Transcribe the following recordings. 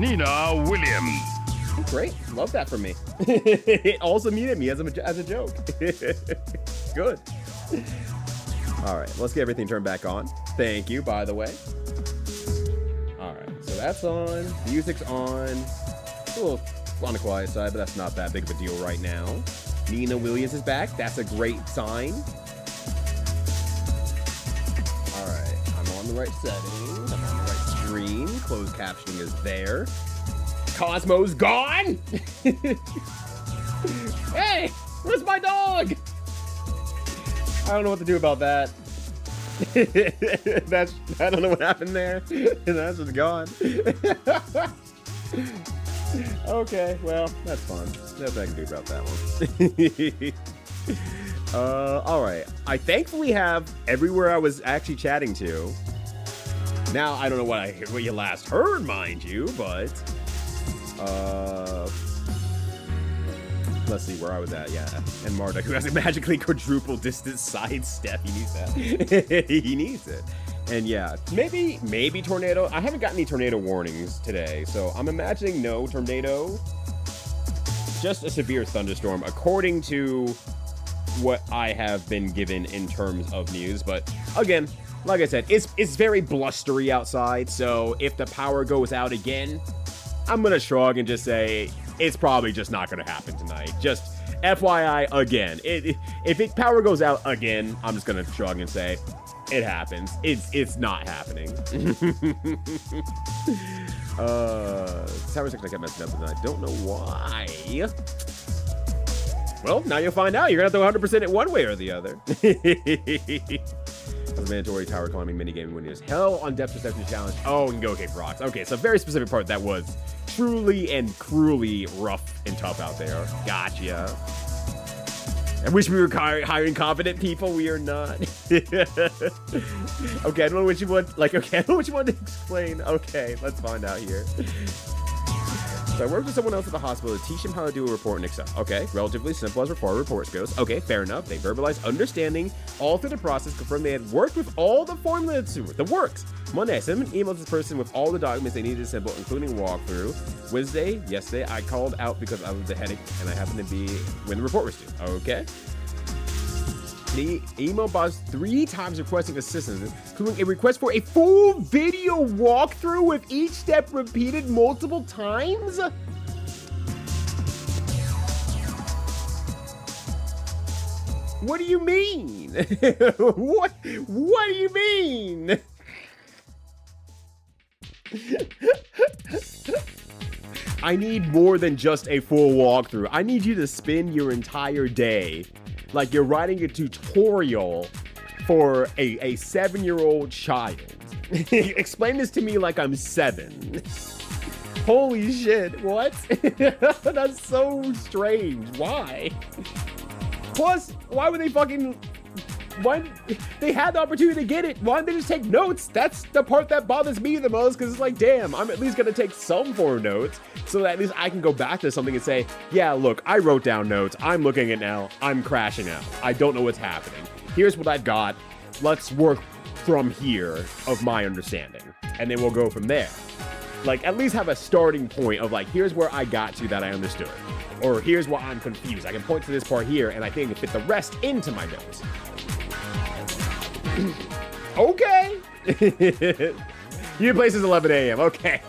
Nina Williams. Great. Love that from me. Also muted me as a joke. Good. All right. Let's get everything turned back on. Thank you, by the way. All right. So that's on. Music's on. It's a little on the quiet side, but that's not that big of a deal right now. Nina Williams is back. That's a great sign. All right. I'm on the right settings. I'm on the right screen. Closed captioning is there. Cosmo's gone! Hey! Where's my dog? I don't know what to do about that. I don't know what happened there. That's just gone. Okay, well, that's fun. Nothing I can do about that one. Alright. I thankfully have everywhere I was actually chatting to. Now, I don't know what you last heard, mind you, but... let's see where I was at. Yeah, and Marduk, who has a magically quadruple distance sidestep. He needs that. He needs it. And yeah, maybe tornado. I haven't gotten any tornado warnings today, so I'm imagining no tornado. Just a severe thunderstorm, according to what I have been given in terms of news. But again, like I said, it's very blustery outside. So if the power goes out again, I'm going to shrug and just say it's probably just not going to happen tonight. Just FYI, again, if power goes out again, I'm just going to shrug and say it happens. It's not happening. Tower 6 I kept messing up and I don't know why. Well, now you'll find out. You're going to have to 100% it one way or the other. That's a mandatory tower climbing minigame when it is hell on depth perception challenge. Oh, and go Cape Rocks. Okay, so very specific part that was truly and cruelly rough and tough out there. Gotcha. I wish we were hiring competent people. We are not. Okay, I don't know what you want. Like, okay, I don't know what you want to explain. Okay, let's find out here. So I worked with someone else at the hospital to teach him how to do a report in Excel. Okay, relatively simple as far as reports goes. Okay, fair enough. They verbalized understanding all through the process, confirmed they had worked with all the formulas, the works. Monday, I sent an email to this person with all the documents they needed to assemble, including a walkthrough. Wednesday, yesterday, I called out because I was a headache and I happened to be when the report was due. Okay. The email box 3 times requesting assistance, including a request for a full video walkthrough with each step repeated multiple times? What do you mean? What do you mean? I need more than just a full walkthrough. I need you to spend your entire day like you're writing a tutorial for a 7-year-old child. Explain this to me like I'm 7. Holy shit, what? That's so strange. Why? Plus, why would they fucking... Why they had the opportunity to get it? Why didn't they just take notes? That's the part that bothers me the most, because it's like, damn, I'm at least gonna take some form of notes so that at least I can go back to something and say, yeah, look, I wrote down notes. I'm looking at it now. I'm crashing out. I don't know what's happening. Here's what I've got. Let's work from here of my understanding, and then we'll go from there. Like, at least have a starting point of like, here's where I got to that I understood, or here's why I'm confused. I can point to this part here, and I think I can fit the rest into my notes. Okay. Your place is 11 a.m. Okay.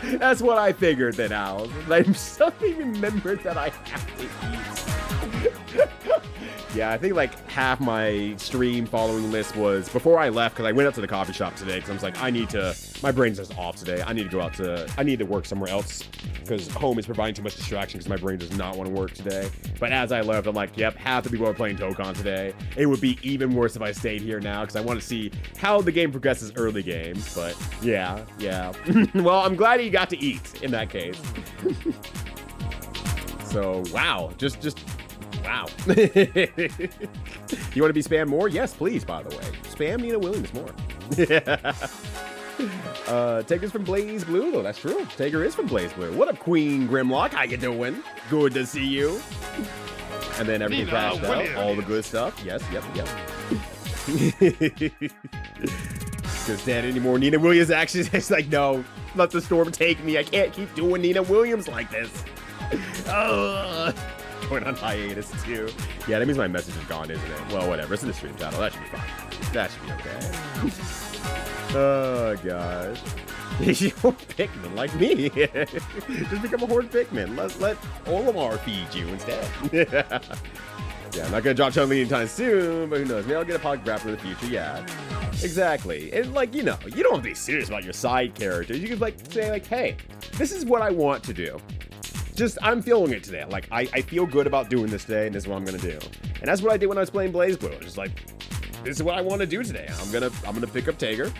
That's what I figured then, Al. I suddenly remembered that I have to eat. Yeah, I think like half my stream following list was before I left, because I went up to the coffee shop today because I was like, my brain's just off today. I need to work somewhere else because home is providing too much distraction because my brain does not want to work today. But as I left, I'm like, yep, half the people are playing Tokon today. It would be even worse if I stayed here now because I want to see how the game progresses early game. But yeah. Well, I'm glad you got to eat in that case. So, wow. Just wow. You want to be spammed more? Yes, please, by the way. Spam Nina Williams more. Taker's from Blaze Blue, though. That's true. Taker is from Blaze Blue. What up, Queen Grimlock? How you doing? Good to see you. And then everything crashed out. All the good stuff. Yes, yep. Couldn't stand it anymore. Nina Williams actually is like, no, let the storm take me. I can't keep doing Nina Williams like this. Going on hiatus too. Yeah, that means my message is gone, isn't it? Well, whatever. It's in the stream title. That should be fine. That should be okay. Oh gosh. You Pikmin like me. Just become a horde Pikmin. Let Olimar feed you instead. Yeah, I'm not gonna drop Chun-Li anytime soon, but who knows? Maybe I'll get a Pog Grappler in the future. Yeah, exactly. And like, you know, you don't have to be serious about your side characters. You can like say like, hey, this is what I want to do. Just, I'm feeling it today. Like, I feel good about doing this today, and this is what I'm gonna do. And that's what I did when I was playing BlazBlue. Just like, this is what I want to do today. I'm gonna pick up Tager,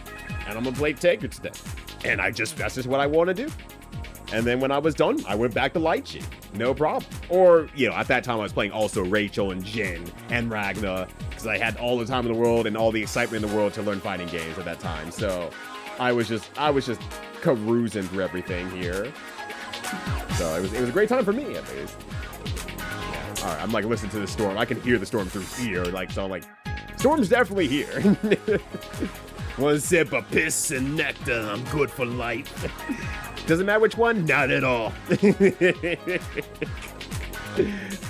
and I'm gonna play Tager today. And that's just what I want to do. And then when I was done, I went back to Lychee. No problem. Or, you know, at that time I was playing also Rachel and Jin and Ragna, because I had all the time in the world and all the excitement in the world to learn fighting games at that time. So I was just carousing through everything here. So it was a great time for me, at least. Yeah. All right, I'm like listening to the storm. I can hear the storm through here. Like, so I'm like, storm's definitely here. One sip of piss and nectar, I'm good for life. Doesn't matter which one? Not at all.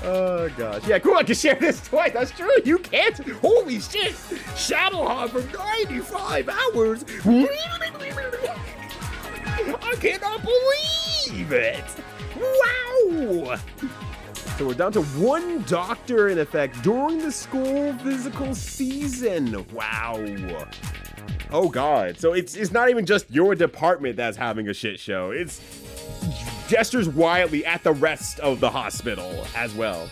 Oh gosh. Yeah, cool, I can share this twice. That's true, you can't. Holy shit. Shadowheart for 95 hours. I cannot believe it. Wow. So we're down to one doctor in effect during the school physical season. Wow. Oh god, so it's not even just your department that's having a shit show. It's gestures wildly at the rest of the hospital as well.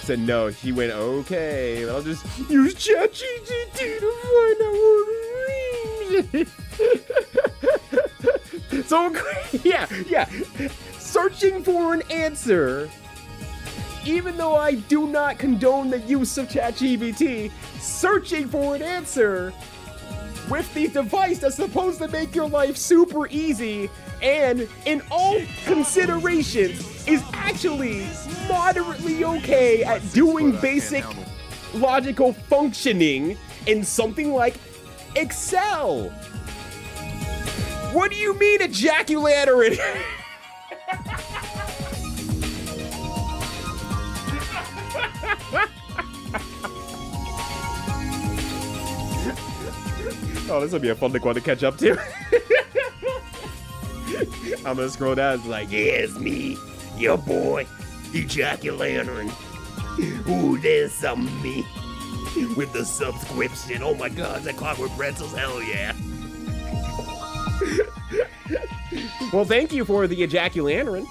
Said no, she went, okay, I'll just use ChatGPT to find out. So yeah, searching for an answer. Even though I do not condone the use of ChatGPT, searching for an answer with the device that's supposed to make your life super easy and in all considerations is actually moderately okay at doing basic logical functioning in something like Excel. What do you mean ejaculatory? Oh, this will be a fun one to catch up to. I'm gonna scroll down. It's like, yeah, it's me, your boy, Ejaculatory. Ooh, there's some me with the subscription. Oh my God, that Clockwork Pretzels, hell yeah. Well, thank you for the Ejaculatory.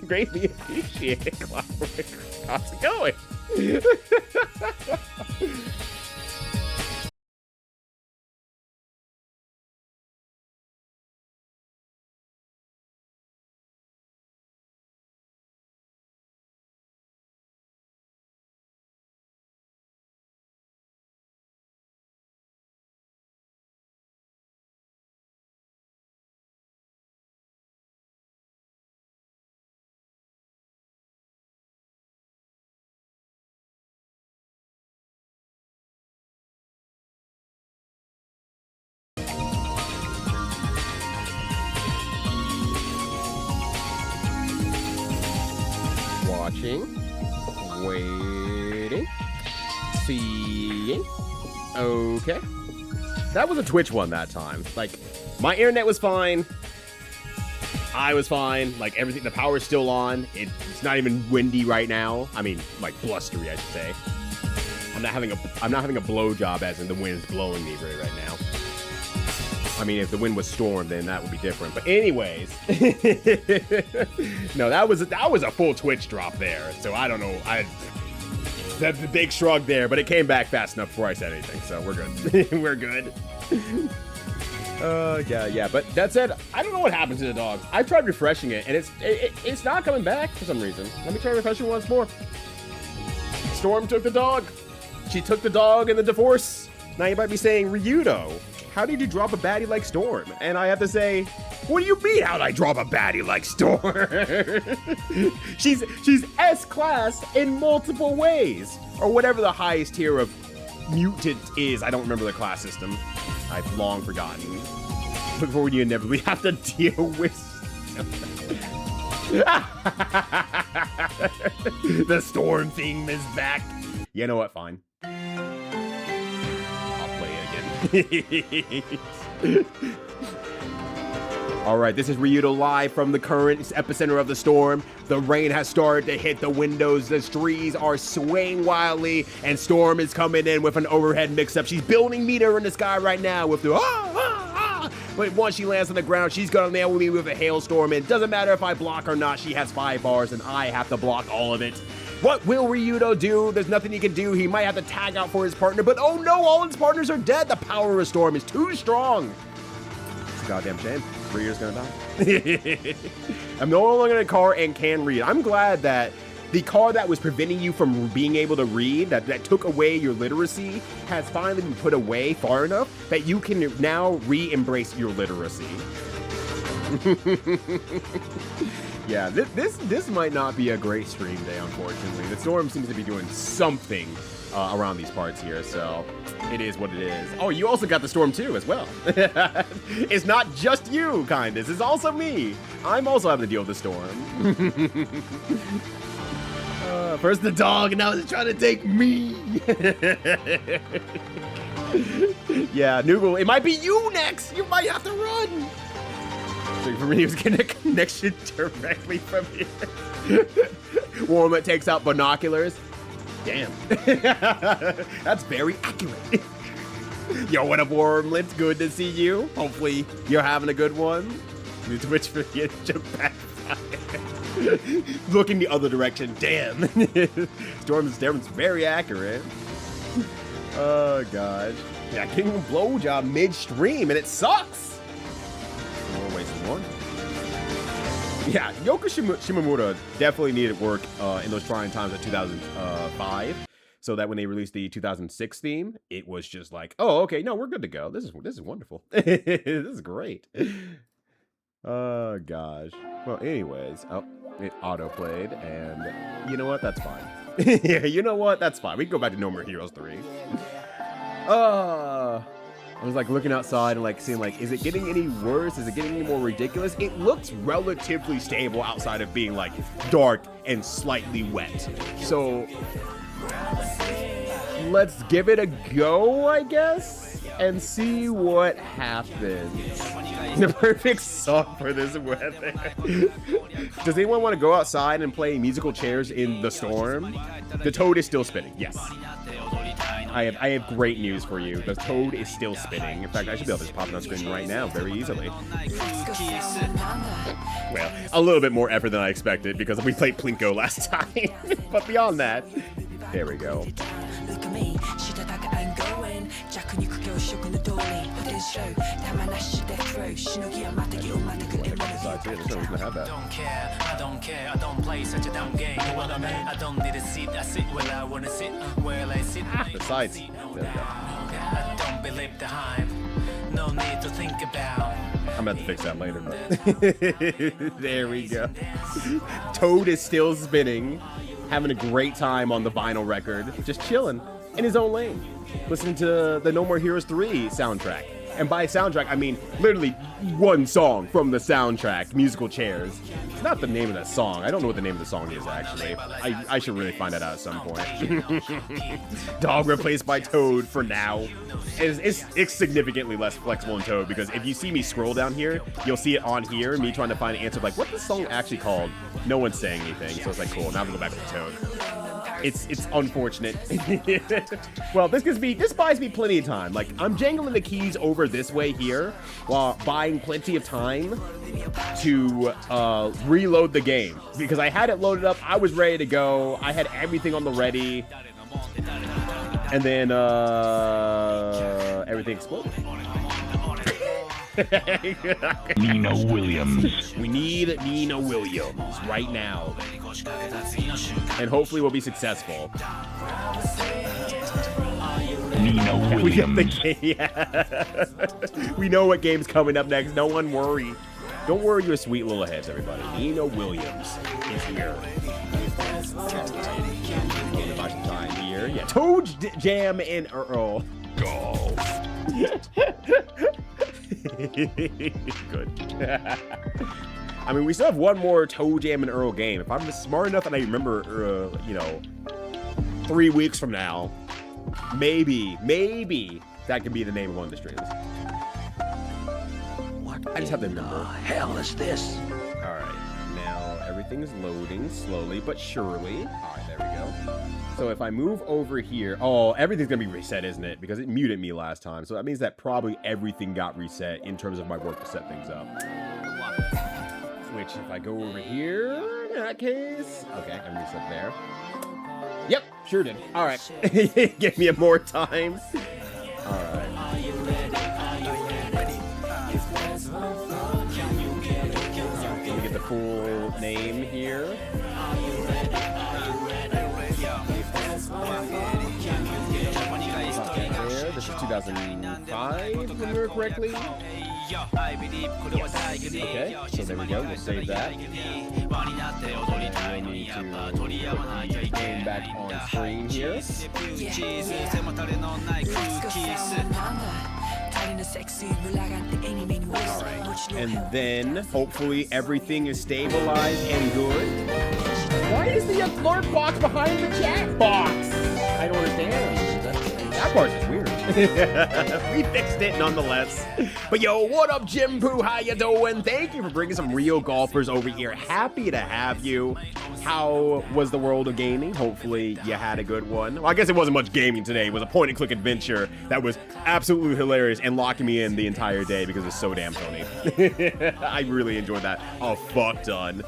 Greatly appreciate it, Clockwork. How's it going? Watching, waiting, seeing. Okay. That was a Twitch one that time. Like, my internet was fine. I was fine. Like, everything, the power's still on. It's not even windy right now. I mean, like, blustery, I should say. I'm not having a blowjob as in the wind's blowing me right now. I mean, if the wind was storm, then that would be different. But anyways, no, that was a full Twitch drop there. So I don't know. That's the big shrug there, but it came back fast enough before I said anything. So we're good. We're good. Yeah. But that said, I don't know what happened to the dog. I tried refreshing it, and it's not coming back for some reason. Let me try refreshing once more. Storm took the dog. She took the dog in the divorce. Now you might be saying, Ryudo, how did you drop a baddie like Storm? And I have to say, what do you mean, how'd I drop a baddie like Storm? she's S-class in multiple ways. Or whatever the highest tier of mutant is. I don't remember the class system. I've long forgotten. Look forward, you inevitably have to deal with. The storm theme is back. You know what? Fine. I'll play it again. All right, this is Ryudo live from the current epicenter of the storm. The rain has started to hit the windows. The trees are swaying wildly, and Storm is coming in with an overhead mix-up. She's building meter in the sky right now with the But once she lands on the ground, she's gonna nail me with a hailstorm. It doesn't matter if I block or not. She has 5 bars, and I have to block all of it. What will Ryudo do? There's nothing he can do. He might have to tag out for his partner, but oh no, all his partners are dead. The power of Storm is too strong. It's a goddamn shame. Ryudo's gonna die. I'm no longer in a car and can read. I'm glad that the car that was preventing you from being able to read, that took away your literacy, has finally been put away far enough that you can now re-embrace your literacy. Yeah, this might not be a great stream day, unfortunately. The storm seems to be doing something around these parts here, so it is what it is. Oh, you also got the storm too, as well. It's not just you, Kindness. It's also me. I'm also having to deal with the storm. First the dog, and now it's trying to take me. Yeah, Noogle, it might be you next. You might have to run. So for me, he was getting a connection directly from here. Warmut takes out binoculars. Damn. That's very accurate. Yo, what up, Wormlet? Good to see you. Hopefully, you're having a good one. Twitch for the back. Looking the other direction. Damn. Storm's very accurate. Oh, gosh. Yeah, getting a blowjob midstream, and it sucks. More wasting one. Yeah, Yoko Shimomura definitely needed work in those trying times of 2005. So that when they released the 2006 theme, it was just like, oh, okay, no, we're good to go. This is wonderful. This is great. Oh, gosh. Well, anyways, oh, it auto-played, and you know what? That's fine. Yeah, you know what? That's fine. We can go back to No More Heroes 3. I was like looking outside and like seeing like, is it getting any worse? Is it getting any more ridiculous? It looks relatively stable outside of being like dark and slightly wet. So let's give it a go, I guess, and see what happens. The perfect song for this weather. Does anyone want to go outside and play musical chairs in the storm? The toad is still spinning, yes. I have great news for you. The toad is still spinning. In fact, I should be able to just pop it on screen right now very easily. Well, a little bit more effort than I expected because we played Plinko last time. But beyond that, there we go. I don't care, I don't play such a dumb game. I don't need a seat, I sit where I wanna sit, where I sit. Besides, I don't believe the hype, no need to think about. I'm gonna have to fix that later, but there we go. Toad is still spinning, having a great time on the vinyl record, just chilling in his own lane, listening to the No More Heroes 3 soundtrack. And by soundtrack, I mean literally one song from the soundtrack, Musical Chairs. It's not the name of that song. I don't know what the name of the song is, actually. I should really find that out at some point. Dog replaced by Toad for now. It's significantly less flexible in Toad, because if you see me scroll down here, you'll see it on here, me trying to find an answer like, what's this song actually called? No one's saying anything, so it's like, cool, now I'm gonna go back to Toad. It's unfortunate. Well, this buys me plenty of time. Like, I'm jangling the keys over this way here while buying plenty of time to reload the game, because I had it loaded up, I was ready to go, I had everything on the ready, and then everything exploded. Nina Williams. We need Nina Williams right now. And hopefully we'll be successful. Nina Williams. We get the game. Yeah. We know what game's coming up next. No one worry. Don't worry your sweet little heads, everybody. Nina Williams is here. Yeah. Toad Jam and Earl. Golf. Good. I mean, we still have one more Toe Jam and Earl game. If I'm smart enough and I remember, you know, 3 weeks from now, maybe that could be the name of one of the streams. I just have to remember. What the hell is this? All right, now everything is loading slowly but surely. All right, there we go. So if I move over here, oh, everything's gonna be reset, isn't it? Because it muted me last time. So that means that probably everything got reset in terms of my work to set things up. Which if I go over here, in that case, okay, I'm reset there. Yep, sure did. All right, give me more time. All right. Let me get the full name here. This is 2005, if I remember correctly. Yes. Okay, so there we go. We'll save that. And I need to put the game back on screen here. Alright, and then hopefully everything is stabilized and good. Why is the alert box behind the chat box? I don't understand. That part is weird. We fixed it nonetheless. But yo, what up, Jim Poo? How you doing? Thank you for bringing some real golfers over here. Happy to have you. How was the world of gaming? Hopefully you had a good one. Well, I guess it wasn't much gaming today. It was a point-and-click adventure that was absolutely hilarious and locking me in the entire day because it's so damn funny. I really enjoyed that a fuck ton.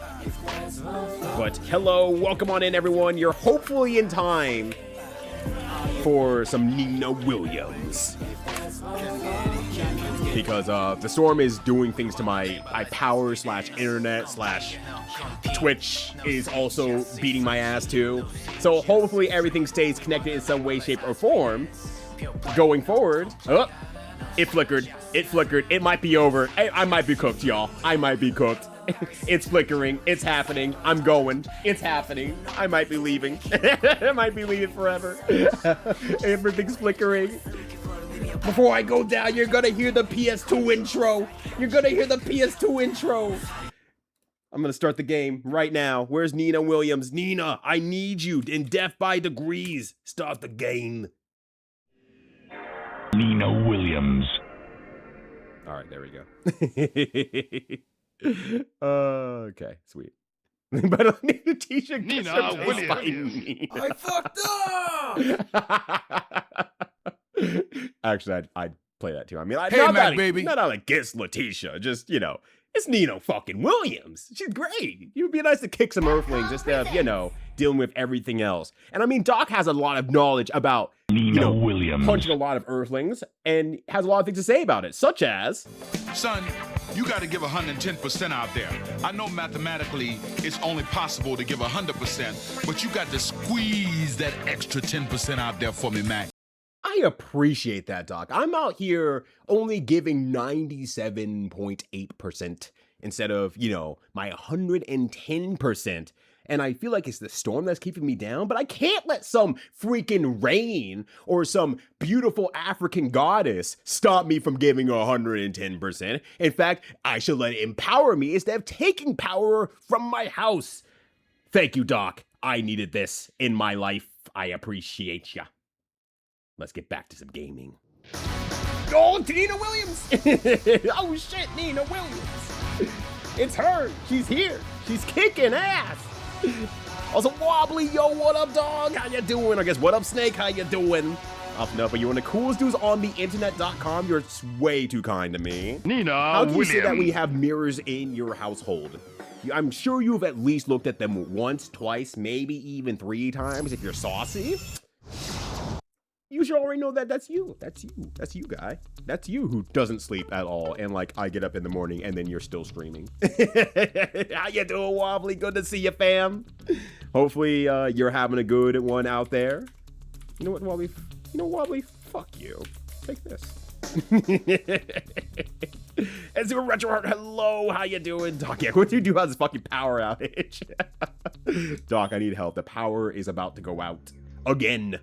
But hello, welcome on in, everyone. You're hopefully in time for some Nina Williams. Because the storm is doing things to my power / internet / Twitch is also beating my ass too. So hopefully everything stays connected in some way, shape, or form going forward. Oh, it flickered. It flickered. It might be over. I might be cooked, y'all. I might be cooked. It's flickering. It's happening. I'm going. It's happening. I might be leaving. I might be leaving forever. Everything's flickering. Before I go down, you're gonna hear the PS2 intro. You're gonna hear the PS2 intro. I'm gonna start the game right now. Where's Nina Williams? Nina, I need you in Death by Degrees. Start the game. Nina Williams. All right, there we go. Okay, sweet. But Tisha Nina Williams. I fucked up! Actually, I'd play that too. I mean, Hey, Mac, baby. Not out against Letitia, just, you know, it's Nina fucking Williams. She's great. It would be nice to kick some Earthlings instead of, you know, dealing with everything else. And I mean, Doc has a lot of knowledge about, Nina Williams. punching a lot of Earthlings and has a lot of things to say about it, such as... Son, you got to give 110% out there. I know mathematically it's only possible to give 100%, but you got to squeeze that extra 10% out there for me, Mac. I appreciate that, Doc. I'm out here only giving 97.8% instead of, you know, my 110%. And I feel like it's the storm that's keeping me down, but I can't let some freaking rain or some beautiful African goddess stop me from giving 110%. In fact, I should let it empower me instead of taking power from my house. Thank you, Doc. I needed this in my life. I appreciate ya. Let's get back to some gaming. Oh, Nina Williams! Oh shit, Nina Williams! It's her. She's here. She's kicking ass. Also, Wobbly, yo, what up, dog? How you doing? I guess, what up, Snake? How you doing? No, but you're one of the coolest dudes on the internet.com. You're way too kind to me. Nina How can you say that Williams. we have mirrors in your household? I'm sure you've at least looked at them once, twice, maybe even 3 times if you're saucy. You should already know that that's you. That's you. That's you, guy. That's you who doesn't sleep at all. And like, I get up in the morning and then you're still streaming. How you doing, Wobbly? Good to see you, fam. Hopefully, you're having a good one out there. You know what, Wobbly? You know, Wobbly? Fuck you. Take this. And Super Retro Heart, hello, how you doing? Doc, yeah, what do you do about this fucking power outage? Doc, I need help. The power is about to go out. Again.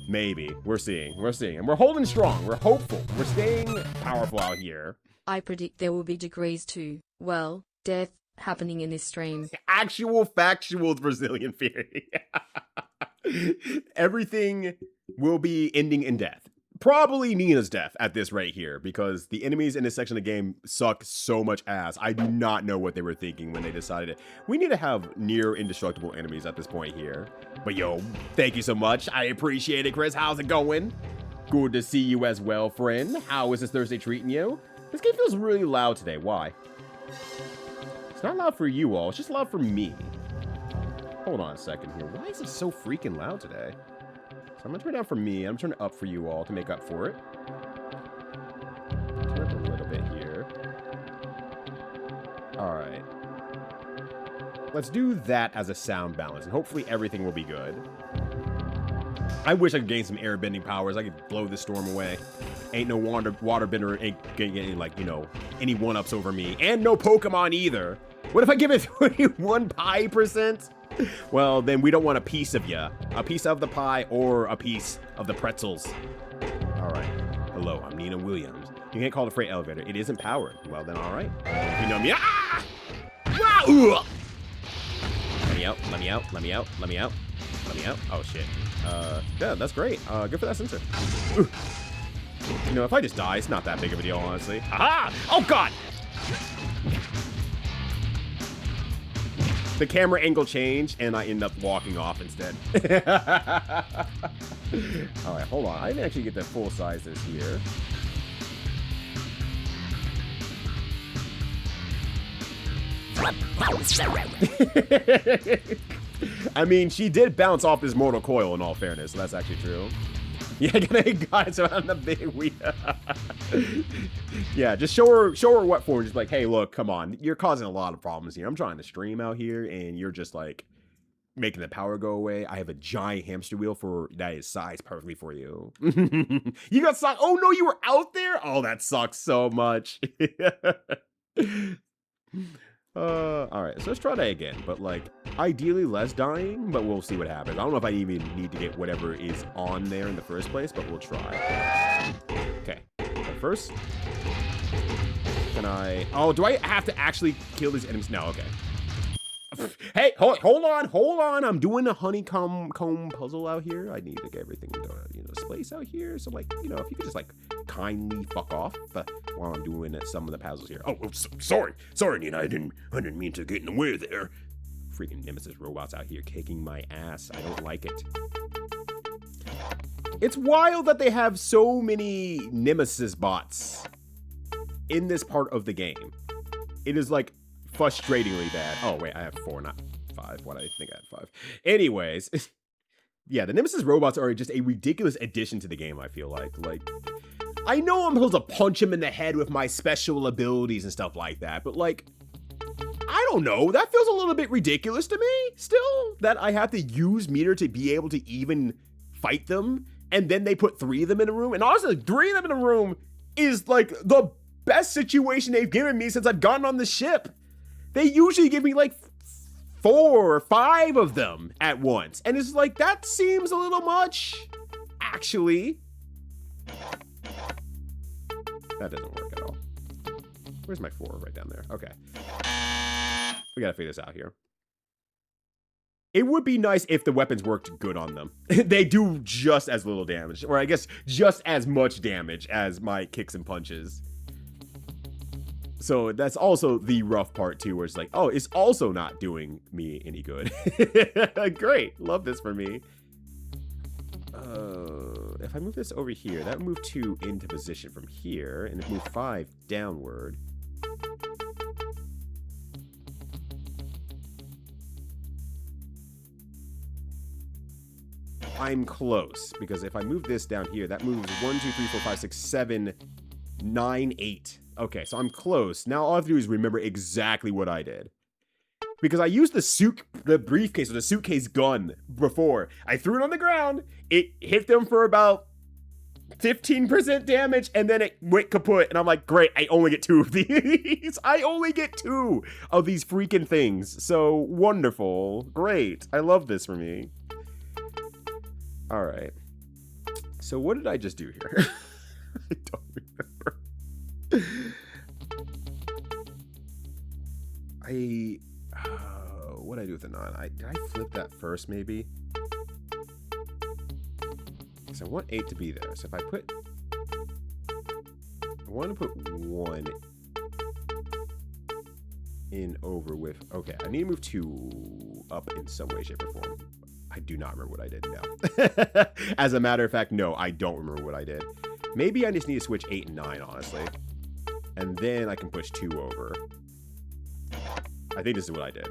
Maybe. We're seeing. And we're holding strong. We're hopeful. We're staying powerful out here. I predict there will be degrees to, well, death happening in this stream. Actual factual Brazilian theory. Everything will be ending in death. Probably Nina's death at this rate here, because the enemies in this section of the game suck so much ass. I do not know what they were thinking when they decided it. We need to have near indestructible enemies at this point here. But yo, thank you so much. I appreciate it, Chris. How's it going? Good to see you as well, friend. How is this Thursday treating you? This game feels really loud today. Why? It's not loud for you all. It's just loud for me. Hold on a second here. Why is it so freaking loud today? So I'm going to turn it down for me. I'm turning it up for you all to make up for it. Turn it up a little bit here. All right. Let's do that as a sound balance, and hopefully everything will be good. I wish I could gain some airbending powers. I could blow this storm away. Ain't no waterbender ain't getting any, like, you know, any one-ups over me. And no Pokemon either. What if I give it 21 pie%? Well, then we don't want a piece of ya. A piece of the pie or a piece of the pretzels. All right. Hello, I'm Nina Williams. You can't call the freight elevator. It isn't powered. Well, then all right. If you know me. Ah! Wow! Let me out. Let me out. Let me out. Let me out. Let me out. Oh, shit. Yeah, that's great. Good for that sensor. Ooh. You know, if I just die, it's not that big of a deal, honestly. Aha! Oh, God! The camera angle changed, and I end up walking off instead. All right, hold on. I didn't actually get the full size this here. I mean, she did bounce off this mortal coil in all fairness, so that's actually true. Yeah, guys around the big wheel. Yeah, just show her what for. Just like, hey, look, come on. You're causing a lot of problems here. I'm trying to stream out here, and you're just like making the power go away. I have a giant hamster wheel that is sized perfectly for you. You got sucked. Oh, no, you were out there? Oh, that sucks so much. All right, so let's try that again, but like ideally less dying, but we'll see what happens. I don't know if I even need to get whatever is on there in the first place, but we'll try. Okay, but first, can I, oh, do I have to actually kill these enemies? No, okay. Hey, hold on. I'm doing a honeycomb puzzle out here. I need to get everything into, you know, space out here. So like, you know, if you could just like kindly fuck off while I'm doing some of the puzzles here. Oh, sorry, Nina. I didn't mean to get in the way there. Freaking Nemesis robots out here kicking my ass. I don't like it. It's wild that they have so many Nemesis bots in this part of the game. It is like frustratingly bad. Oh, wait, I have 4, not 5. What, I think I had 5. Anyways, yeah, the Nemesis robots are just a ridiculous addition to the game, I feel like. Like, I know I'm supposed to punch him in the head with my special abilities and stuff like that, but like, I don't know. That feels a little bit ridiculous to me, still, that I have to use meter to be able to even fight them, and then they put 3 of them in a room, and honestly, 3 of them in a room is like the best situation they've given me since I've gotten on the ship. They usually give me like 4 or 5 of them at once. And it's like, that seems a little much, actually. That doesn't work at all. Where's my 4? Right down there. Okay. We gotta figure this out here. It would be nice if the weapons worked good on them. They do just as little damage, or I guess just as much damage as my kicks and punches. So that's also the rough part too, where it's like, oh, it's also not doing me any good. Great, love this for me. If I move this over here, that would move 2 into position from here, and move 5 downward. I'm close, because if I move this down here, that moves 1, 2, 3, 4, 5, 6, 7, 9, 8. Okay, so I'm close. Now all I have to do is remember exactly what I did. Because I used the briefcase or the suitcase gun before. I threw it on the ground, it hit them for about 15% damage, and then it went kaput, and I'm like, great, I only get 2 of these. I only get 2 of these freaking things. So wonderful. Great. I love this for me. Alright. So what did I just do here? I don't remember. What'd I do with the 9? Did I flip that first, maybe? So I want 8 to be there. So if I want to put 1 in over with... Okay, I need to move 2 up in some way, shape, or form. I do not remember what I did now. As a matter of fact, no, I don't remember what I did. Maybe I just need to switch 8 and 9, honestly. And then I can push 2 over. I think this is what I did.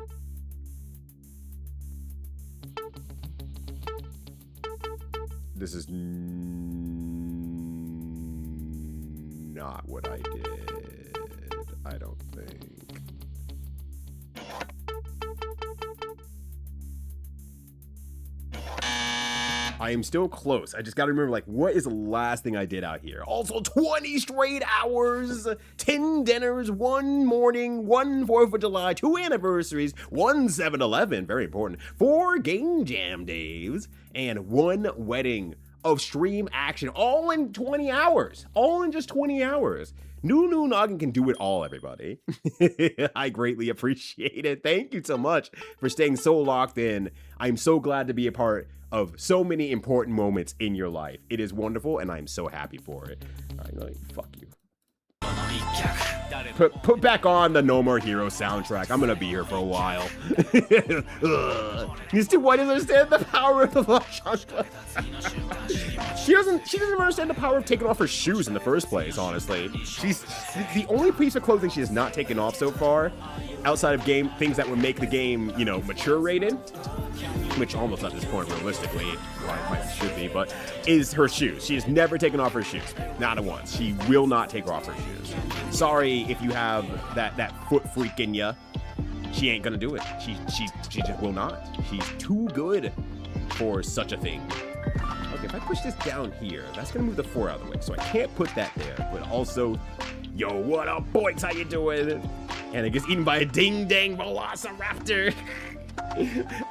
This is not what I did, I don't think. I am still close. I just gotta remember, like, what is the last thing I did out here? Also, 20 straight hours, 10 dinners, 1 morning, 1 4th of July, 2 anniversaries, 1 7-Eleven, very important, 4 game jam days, and 1 wedding of stream action, all in 20 hours. All in just 20 hours. New Noggin can do it all, everybody. I greatly appreciate it. Thank you so much for staying so locked in. I'm so glad to be a part of so many important moments in your life. It is wonderful, and I'm so happy for it. All right, fuck you. Put back on the No More Hero soundtrack. I'm gonna be here for a while. These two white understand the power of the Lashanta. She doesn't understand the power of taking off her shoes in the first place, honestly. She's the only piece of clothing she has not taken off so far, outside of things that would make the game, you know, mature rated, which almost at this point, realistically, it should be, but is her shoes. She has never taken off her shoes. Not at once. She will not take off her shoes. Sorry if you have that foot freak in ya. She ain't gonna do it. She just will not. She's too good for such a thing. Okay, if I push this down here, that's gonna move the 4 out of the way. So I can't put that there, but also, yo, what up, boys? How you doing? And it gets eaten by a ding-dang velociraptor.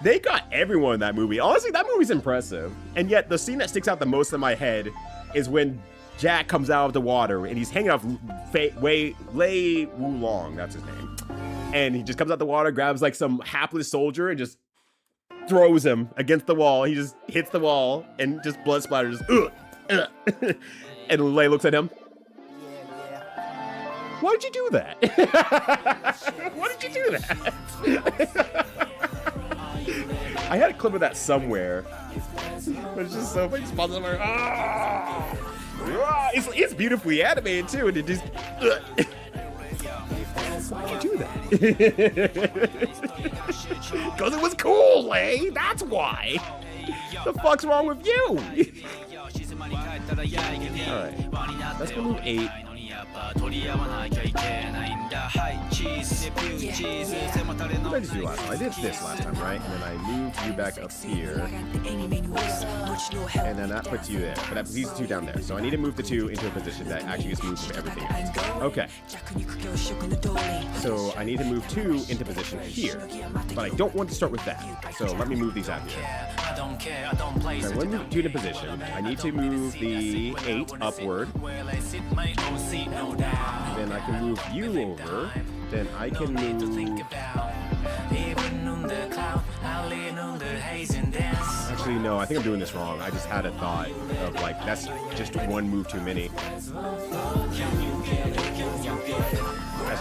They got everyone in that movie. Honestly, that movie's impressive. And yet, the scene that sticks out the most in my head is when Jack comes out of the water and he's hanging off Lei Wulong, that's his name. And he just comes out the water, grabs like some hapless soldier and just throws him against the wall. He just hits the wall and just blood splatters. And Lei looks at him. Why did you do that? Why did you do that? I had a clip of that somewhere. But it's just so funny. It's beautifully animated too, and it just. Why'd you do that? Because it was cool, Lei. That's why. The fuck's wrong with you? All right. Let's go move 8. What did I just do last time? I did this last time, right? And then I moved you back up here. And then that puts you there. But that puts these 2 down there. So I need to move the 2 into a position that actually just moves everything else. Okay. So I need to move 2 into position here. But I don't want to start with that. So let me move these out here. So I want to move 2 into position. I need to move the 8 upward. Then I can move you over. Then I can move... Actually, no, I think I'm doing this wrong. I just had a thought of, like, that's just 1 move too many. That's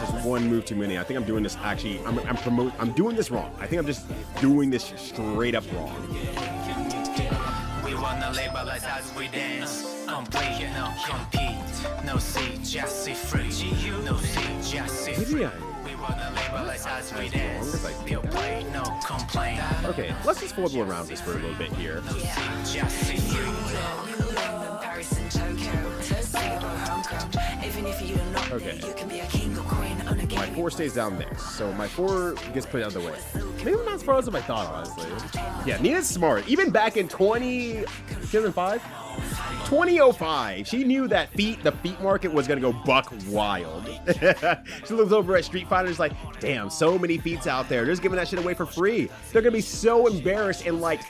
just 1 move too many. I think I'm doing this, actually, I'm doing this wrong. I think I'm just doing this straight up wrong. Maybe okay, let's just foible around this for a little bit here. Okay. My 4 stays down there, so my 4 gets put out of the way. Maybe I'm not as far as I thought, honestly. Yeah, Nina's smart. Even back in 2005? 2005, she knew that the feet market was gonna go buck wild. She looks over at Street Fighter, like, damn, so many feats out there. They're just giving that shit away for free. They're gonna be so embarrassed in like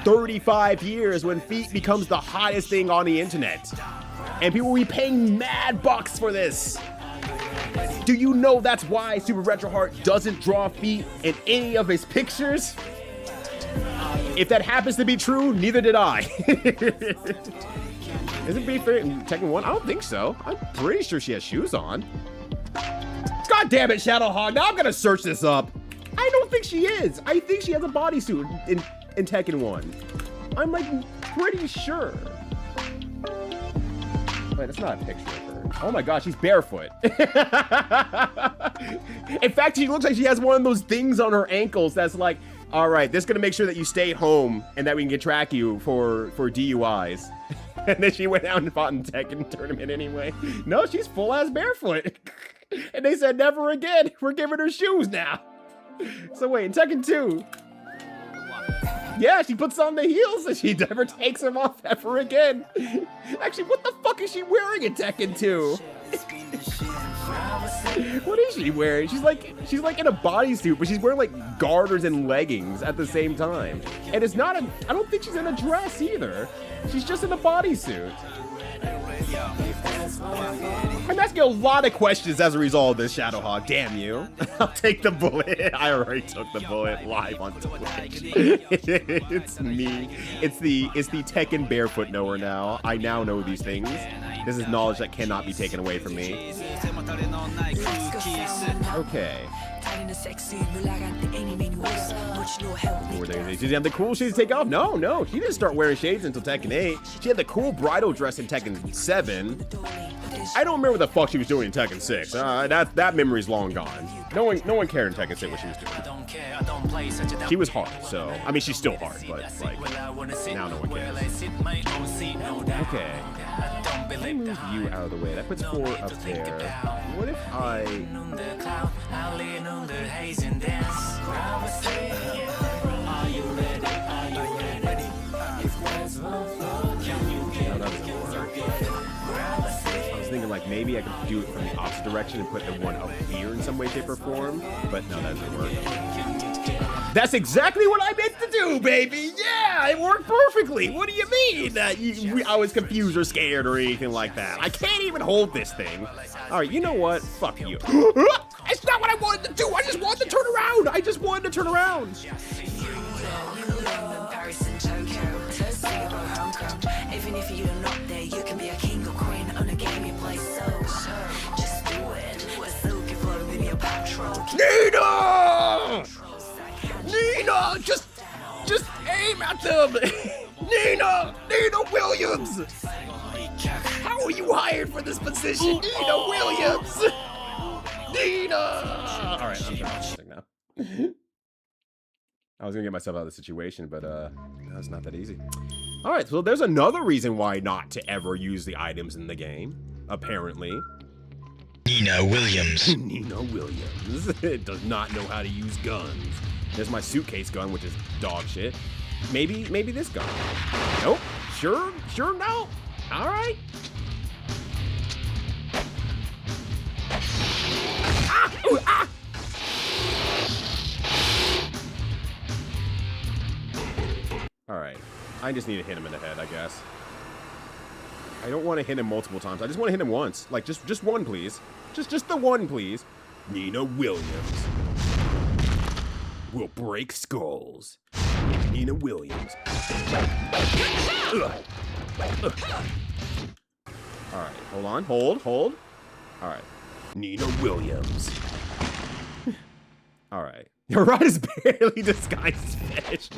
35 years when feet becomes the hottest thing on the internet. And people will be paying mad bucks for this. Do you know that's why Super Retro Heart doesn't draw feet in any of his pictures? If that happens to be true, neither did I. Isn't B fair in Tekken 1? I don't think so. I'm pretty sure she has shoes on. God damn it, Shadowhog. Now I'm gonna search this up. I don't think she is. I think she has a bodysuit in Tekken 1. I'm like pretty sure. Wait, that's not a picture of her. Oh my gosh, she's barefoot. In fact, she looks like she has one of those things on her ankles that's like, all right, this is gonna make sure that you stay home and that we can track you for DUIs. And then she went out and fought in Tekken tournament anyway. No, she's full ass barefoot. And they said never again. We're giving her shoes now. So wait, in Tekken 2. Yeah, she puts on the heels and she never takes them off ever again. Actually, what the fuck is she wearing in Tekken 2? What is she wearing? She's like in a bodysuit, but she's wearing like garters and leggings at the same time. And it's not I don't think she's in a dress either. She's just in a bodysuit. I'm asking a lot of questions as a result of this, Shadowhog. Damn you. I'll take the bullet. I already took the bullet live on Twitch. It's me. It's the Tekken barefoot knower now. I now know these things. This is knowledge that cannot be taken away from me. Okay. Did she have the cool shades to take off? No. She didn't start wearing shades until Tekken 8. She had the cool bridal dress in Tekken 7. I don't remember what the fuck she was doing in Tekken 6. That memory's long gone. No one cared in Tekken 6 what she was doing. She was hard, so I mean she's still hard, but like now no one cares. Okay. Let me move you out of the way. That puts 4 up there. What if I... No, that doesn't work. I was thinking like maybe I could do it from the opposite direction and put the one up here in some way, shape, or form, but no, that doesn't work. That's exactly what I meant to do, baby! Yeah, it worked perfectly! What do you mean that I was confused or scared or anything like that? I can't even hold this thing. Alright, you know what? Fuck you. It's not what I wanted to do! I just wanted to turn around! I just wanted to turn around! Even if you're not there, you can be a king or queen on a game you play so just do it. We're silky flow with your patrol. Nina! Just aim at them! Nina Williams! How are you hired for this position? Nina Williams! Nina! Alright, I'm done now. I was gonna get myself out of the situation, but no, it's not that easy. Alright, so there's another reason why not to ever use the items in the game, apparently. Nina Williams. Nina Williams does not know how to use guns. There's my suitcase gun, which is dog shit. Maybe this gun. Nope. Sure no. All right. Ah! Ooh, ah! All right. I just need to hit him in the head, I guess. I don't want to hit him multiple times. I just want to hit him once. Like just one, please. Just the one, please. Nina Williams will break skulls. Nina Williams. Alright, hold on. Hold. Alright. Nina Williams. Alright. Your rod is barely disguised fish.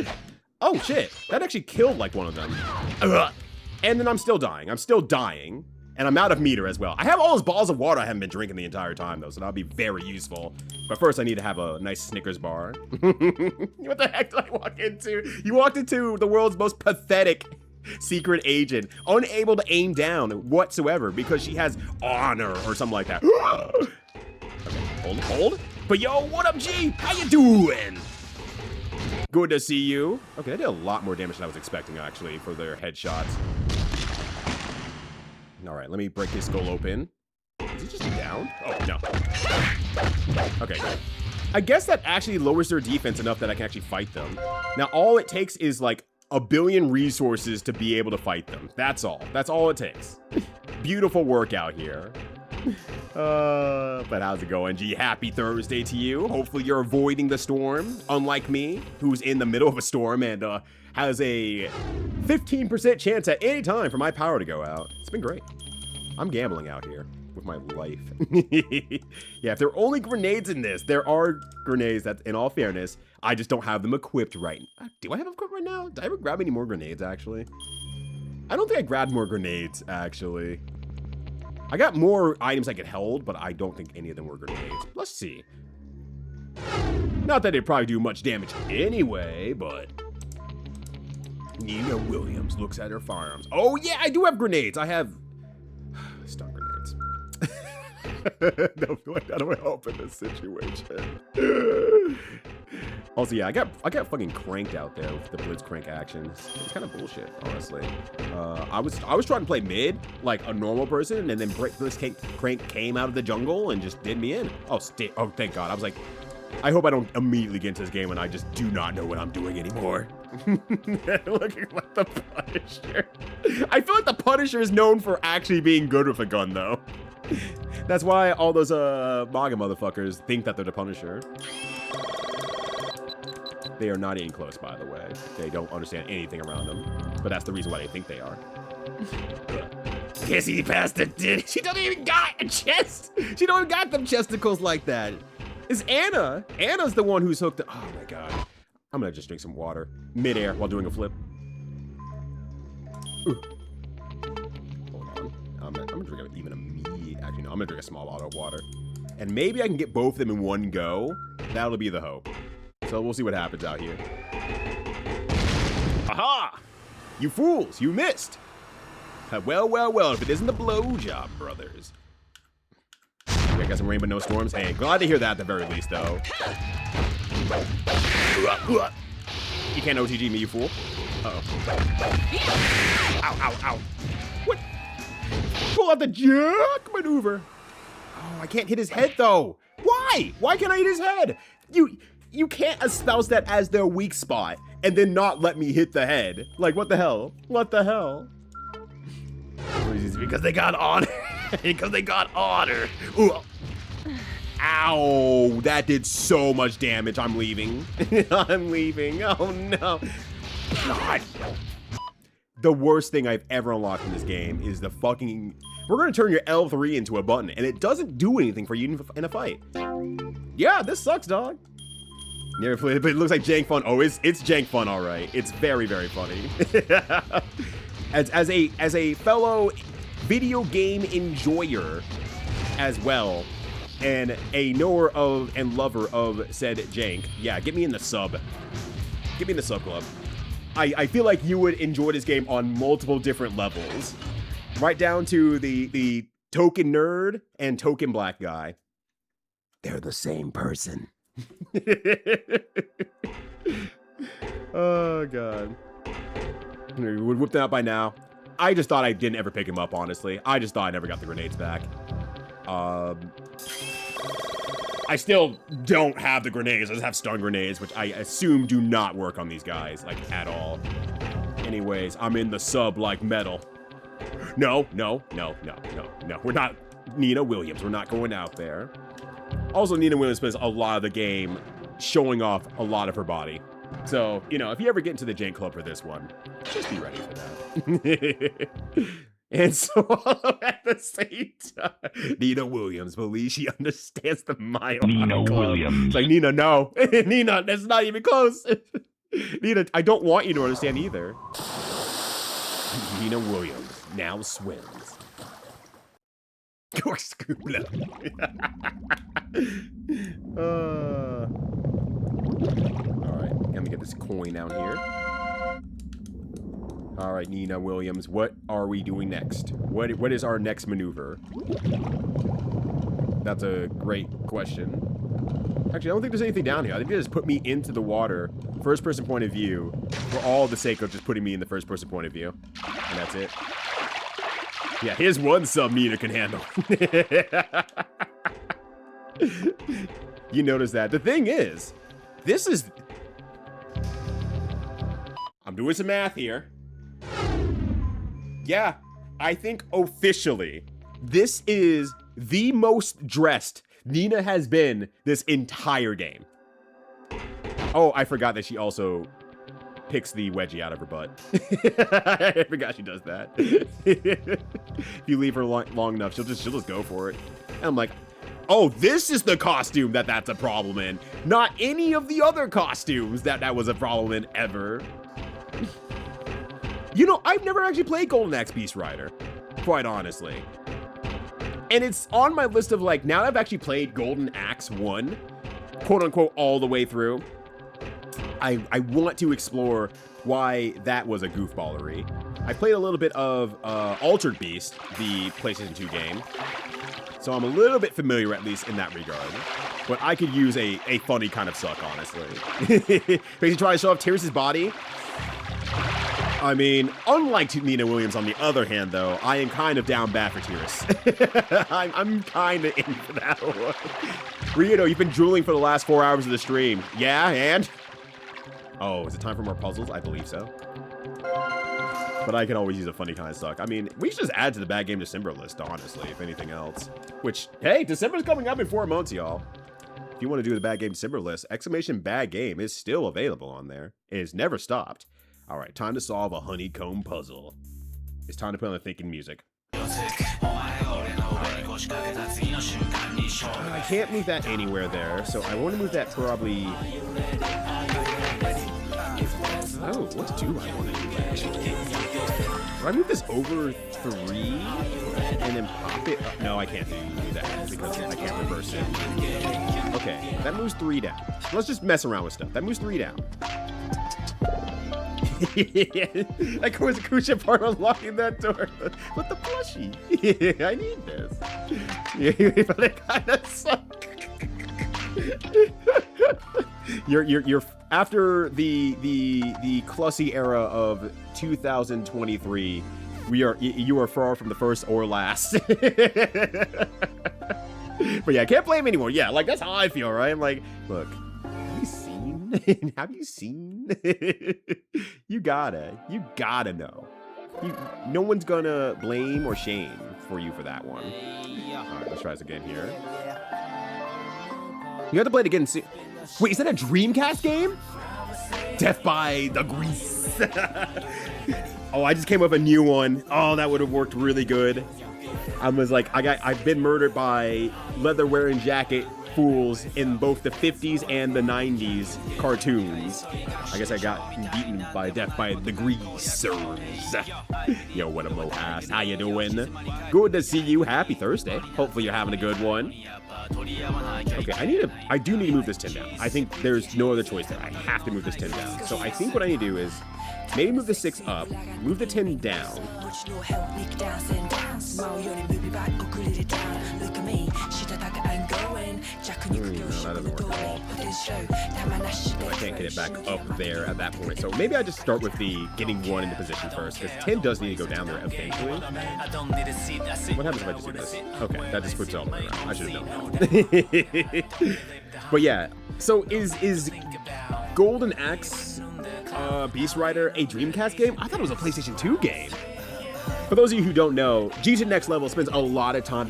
Oh shit. That actually killed like one of them. And then I'm still dying. And I'm out of meter as well. I have all those balls of water I haven't been drinking the entire time, though, so that'll be very useful. But first, I need to have a nice Snickers bar. What the heck did I walk into? You walked into the world's most pathetic secret agent, unable to aim down whatsoever because she has honor or something like that. Okay, hold. But yo, what up, G? How you doing? Good to see you. Okay, I did a lot more damage than I was expecting, actually, for their headshots. All right, let me break his skull open. Is he just down? Oh, no. Okay, good. I guess that actually lowers their defense enough that I can actually fight them. Now, all it takes is like 1 billion resources to be able to fight them. That's all. That's all it takes. Beautiful workout here. But how's it going, G? Happy Thursday to you. Hopefully you're avoiding the storm, unlike me, who's in the middle of a storm and has a 15% chance at any time for my power to go out. It's been great. I'm gambling out here with my life. Yeah, if there are only grenades in this, there are grenades that, in all fairness, I just don't have them equipped right. Do I have them equipped right now? Did I ever grab any more grenades, actually? I don't think I grabbed more grenades, actually. I got more items I could hold, but I don't think any of them were grenades. Let's see. Not that they'd probably do much damage anyway, but... Nina Williams looks at her firearms. Oh, yeah, I do have grenades. I have... stun grenades. No, like that don't help in this situation. Also, yeah, I got fucking cranked out there with the Blitzcrank action. It's kind of bullshit, honestly. I was trying to play mid like a normal person, and then Blitzcrank came out of the jungle and just did me in. Oh, thank God. I was like, I hope I don't immediately get into this game and I just do not know what I'm doing anymore. Looking like the Punisher. I feel like the Punisher is known for actually being good with a gun, though. That's why all those MAGA motherfuckers think that they're the Punisher. They are not even close, by the way. They don't understand anything around them. But that's the reason why they think they are. Kissy bastard did. She don't even got a chest. She don't got them chesticles like that. It's Anna. Anna's the one who's hooked up. Oh my God. I'm gonna just drink some water mid-air while doing a flip. Ooh. Hold on. I'm gonna drink even a mead. Actually, no, I'm gonna drink a small bottle of water. And maybe I can get both of them in one go. That'll be the hope. So we'll see what happens out here. Aha! You fools, you missed. Well, well, well, if it isn't the blowjob brothers. I got some rainbow no storms. Hey, glad to hear that at the very least, though. You can't OTG me, you fool. Uh-oh. Ow, ow, ow. What? Pull out the jerk maneuver. Oh, I can't hit his head, though. Why? Why can't I hit his head? You can't espouse that as their weak spot and then not let me hit the head. Like, what the hell? What the hell? Because they got honor. Because they got honor. Ooh. Ow, that did so much damage. I'm leaving. I'm leaving. Oh, no. God. The worst thing I've ever unlocked in this game is the fucking... We're going to turn your L3 into a button, and it doesn't do anything for you in a fight. Yeah, this sucks, dog. Never played it, but it looks like jank fun. Oh, it's jank fun, all right. It's very, very funny. As a fellow video game enjoyer as well, and a knower of and lover of said jank, yeah, get me in the sub. Get me in the sub club. I feel like you would enjoy this game on multiple different levels. Right down to the token nerd and token black guy. They're the same person. Oh, God. We would whip that out by now. I just thought I didn't ever pick him up, honestly. I just thought I never got the grenades back. I still don't have the grenades. I just have stun grenades, which I assume do not work on these guys, like, at all. Anyways, I'm in the sub like metal. No. We're not Nina Williams. We're not going out there. Also, Nina Williams spends a lot of the game showing off a lot of her body. So, you know, if you ever get into the jank club for this one, just be ready for that. And so, at the same time, Nina Williams believes she understands the Mile Nina High Club. Williams. It's like, Nina, no. Nina, that's not even close. Nina, I don't want you to understand either. Nina Williams now swims. Alright, let me get this coin down here. Alright, Nina Williams, what are we doing next? What is our next maneuver? That's a great question. Actually, I don't think there's anything down here. I think they just put me into the water, first person point of view, for all the sake of just putting me in the first person point of view. And that's it. Yeah, here's one sub Nina can handle. You notice that. The thing is, this is... I'm doing some math here. Yeah, I think officially, this is the most dressed Nina has been this entire game. Oh, I forgot that she also picks the wedgie out of her butt. I forgot she does that. If you leave her long enough, she'll just go for it. And I'm like, oh, this is the costume that's a problem in. Not any of the other costumes that was a problem in ever. You know, I've never actually played Golden Axe Beast Rider, quite honestly. And it's on my list of like, now that I've actually played Golden Axe 1, quote unquote, all the way through, I want to explore why that was a goofballery. I played a little bit of Altered Beast, the PlayStation 2 game, so I'm a little bit familiar, at least in that regard. But I could use a funny kind of suck, honestly. Basically try to show off Tyrus's body. I mean, unlike Nina Williams, on the other hand, though, I am kind of down bad for Tyrus. I'm kind of in for that one. Rito, you've been drooling for the last 4 hours of the stream. Yeah, and? Oh, is it time for more puzzles? I believe so. But I can always use a funny kind of suck. I mean, we should just add to the Bad Game December list, honestly, if anything else. Which, hey, December's coming up in 4 months, y'all. If you want to do the Bad Game December list, exclamation bad game is still available on there. It has never stopped. All right, time to solve a honeycomb puzzle. It's time to put on the thinking music. I can't move that anywhere there, so I want to move that probably... Oh, what do I want to do, actually? Do I move this over 3 and then pop it up? No, I can't do that because I can't reverse it. Okay, that moves 3 down. Let's just mess around with stuff. That moves 3 down. That was a crucial part of unlocking that door. What the plushie? I need this. But it kind of sucks. You're after the Clussy era of 2023. You are far from the first or last. But yeah, I can't blame anyone. Yeah, like that's how I feel, right? I'm like, look, have you seen? Have you seen? You gotta know. No one's gonna blame or shame for you for that one. All right, let's try this again here. You have to play it again soon. Wait, is that a Dreamcast game? Death by the Grease. Oh, I just came up with a new one. Oh, that would have worked really good. I was like, I've been murdered by leather-wearing jacket fools in both the 50s and the 90s cartoons. I guess I got beaten by death by the Greasers. Yo, what a mohast. How you doing? Good to see you. Happy Thursday. Hopefully you're having a good one. Okay, I do need to move this 10 down. I think there's no other choice there. I have to move this 10 down. So I think what I need to do is maybe move the 6 up, move the 10 down. No, that doesn't work at all. I can't get it back up there at that point. So maybe I just start with the getting 1 into position first, because 10 does need to go down there eventually. What happens if I just do this? Okay, that just puts it all the way around. I should have known that. But yeah, so is Golden Axe Beast Rider a Dreamcast game? I thought it was a PlayStation 2 game. For those of you who don't know, G2 Next Level spends a lot of time,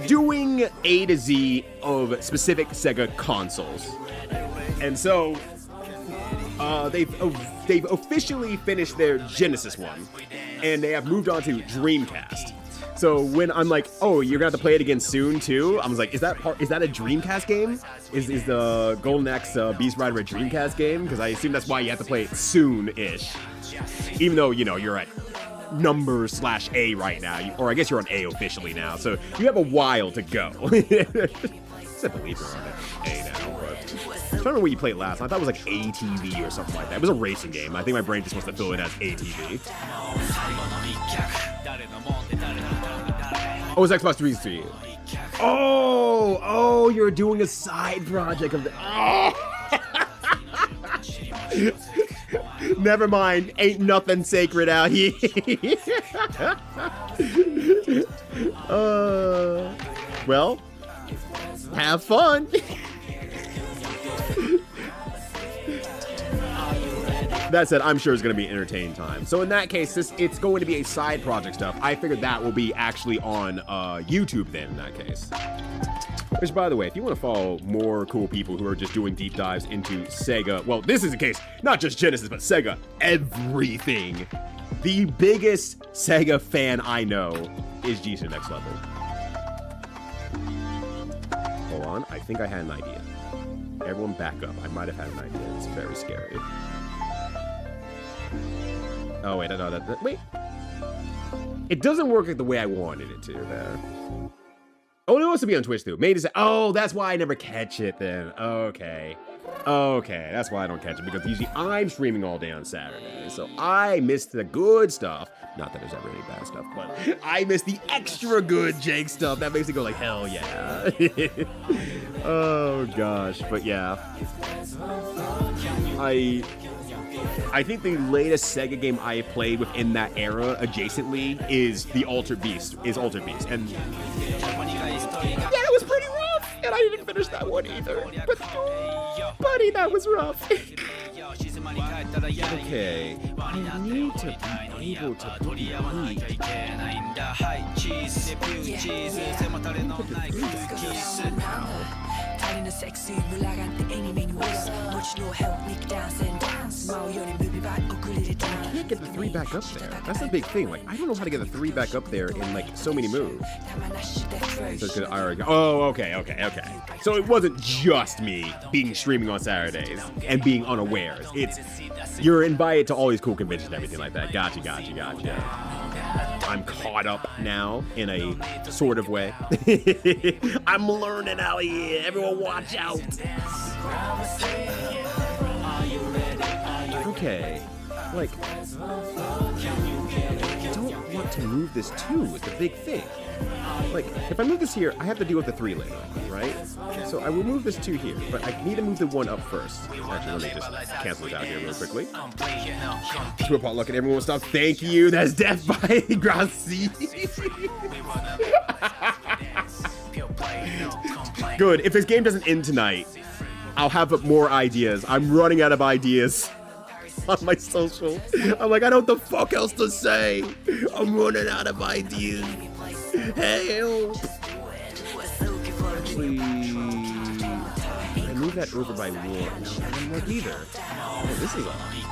doing A to Z of specific Sega consoles. And so, they've officially finished their Genesis one, and they have moved on to Dreamcast. So when I'm like, oh, you're gonna have to play it again soon too, I was like, is that a Dreamcast game? Is the Golden Axe Beast Rider a Dreamcast game? Because I assume that's why you have to play it soon-ish. Even though, you know, you're at number /A right now, or I guess you're on A officially now, so you have a while to go. I believe you're on A now, but I don't remember what you played last. I thought it was like ATV or something like that. It was a racing game. I think my brain just wants to fill it as ATV. Oh, it's Xbox 360. Oh, you're doing a side project of the. Oh. Never mind. Ain't nothing sacred out here. Well, have fun. That said, I'm sure it's going to be an entertaining time. So in that case, it's going to be a side project stuff. I figured that will be actually on YouTube then, in that case. Which, by the way, if you want to follow more cool people who are just doing deep dives into Sega, well, this is the case, not just Genesis, but Sega, everything. The biggest Sega fan I know is G's Next Level. Hold on, I think I had an idea. Everyone back up. I might have had an idea. It's very scary. Oh, wait, no, wait. It doesn't work like the way I wanted it to there. Oh, it wants to be on Twitch too. Maybe say, oh, that's why I never catch it then. Okay. Okay, that's why I don't catch it, because usually I'm streaming all day on Saturday. So I miss the good stuff. Not that there's ever any bad stuff, but I miss the extra good Jake stuff. That makes me go like, hell yeah. Oh gosh, but yeah. I think the latest Sega game I played within that era adjacently is the Altered Beast, And yeah, it was pretty rough. And I didn't finish that one either. But buddy, that was rough. Okay, I need to be able to I can't get the 3 back up there. That's the big thing. Like, I don't know how to get the 3 back up there in like so many moves. So oh, okay. So it wasn't just me being streaming on Saturdays and being unawares. It's you're invited to all these cool conventions and everything like that. Gotcha. I'm caught up now in a sort of way. I'm learning out here. Everyone watch out. Okay. Like, I don't want to move this too is the big thing. Like, if I move this here, I have to deal with the 3 later, right? So I will move this 2 here, but I need to move the 1 up first. Actually, let me just cancel it out here real quickly. To a potluck and everyone will stop. Thank you. That's Death by Gracie. Good. If this game doesn't end tonight, I'll have more ideas. I'm running out of ideas on my social. I'm like, I don't know what the fuck else to say. I'm running out of ideas. Help! Actually, I move that over by 1. No, that doesn't work either. Oh,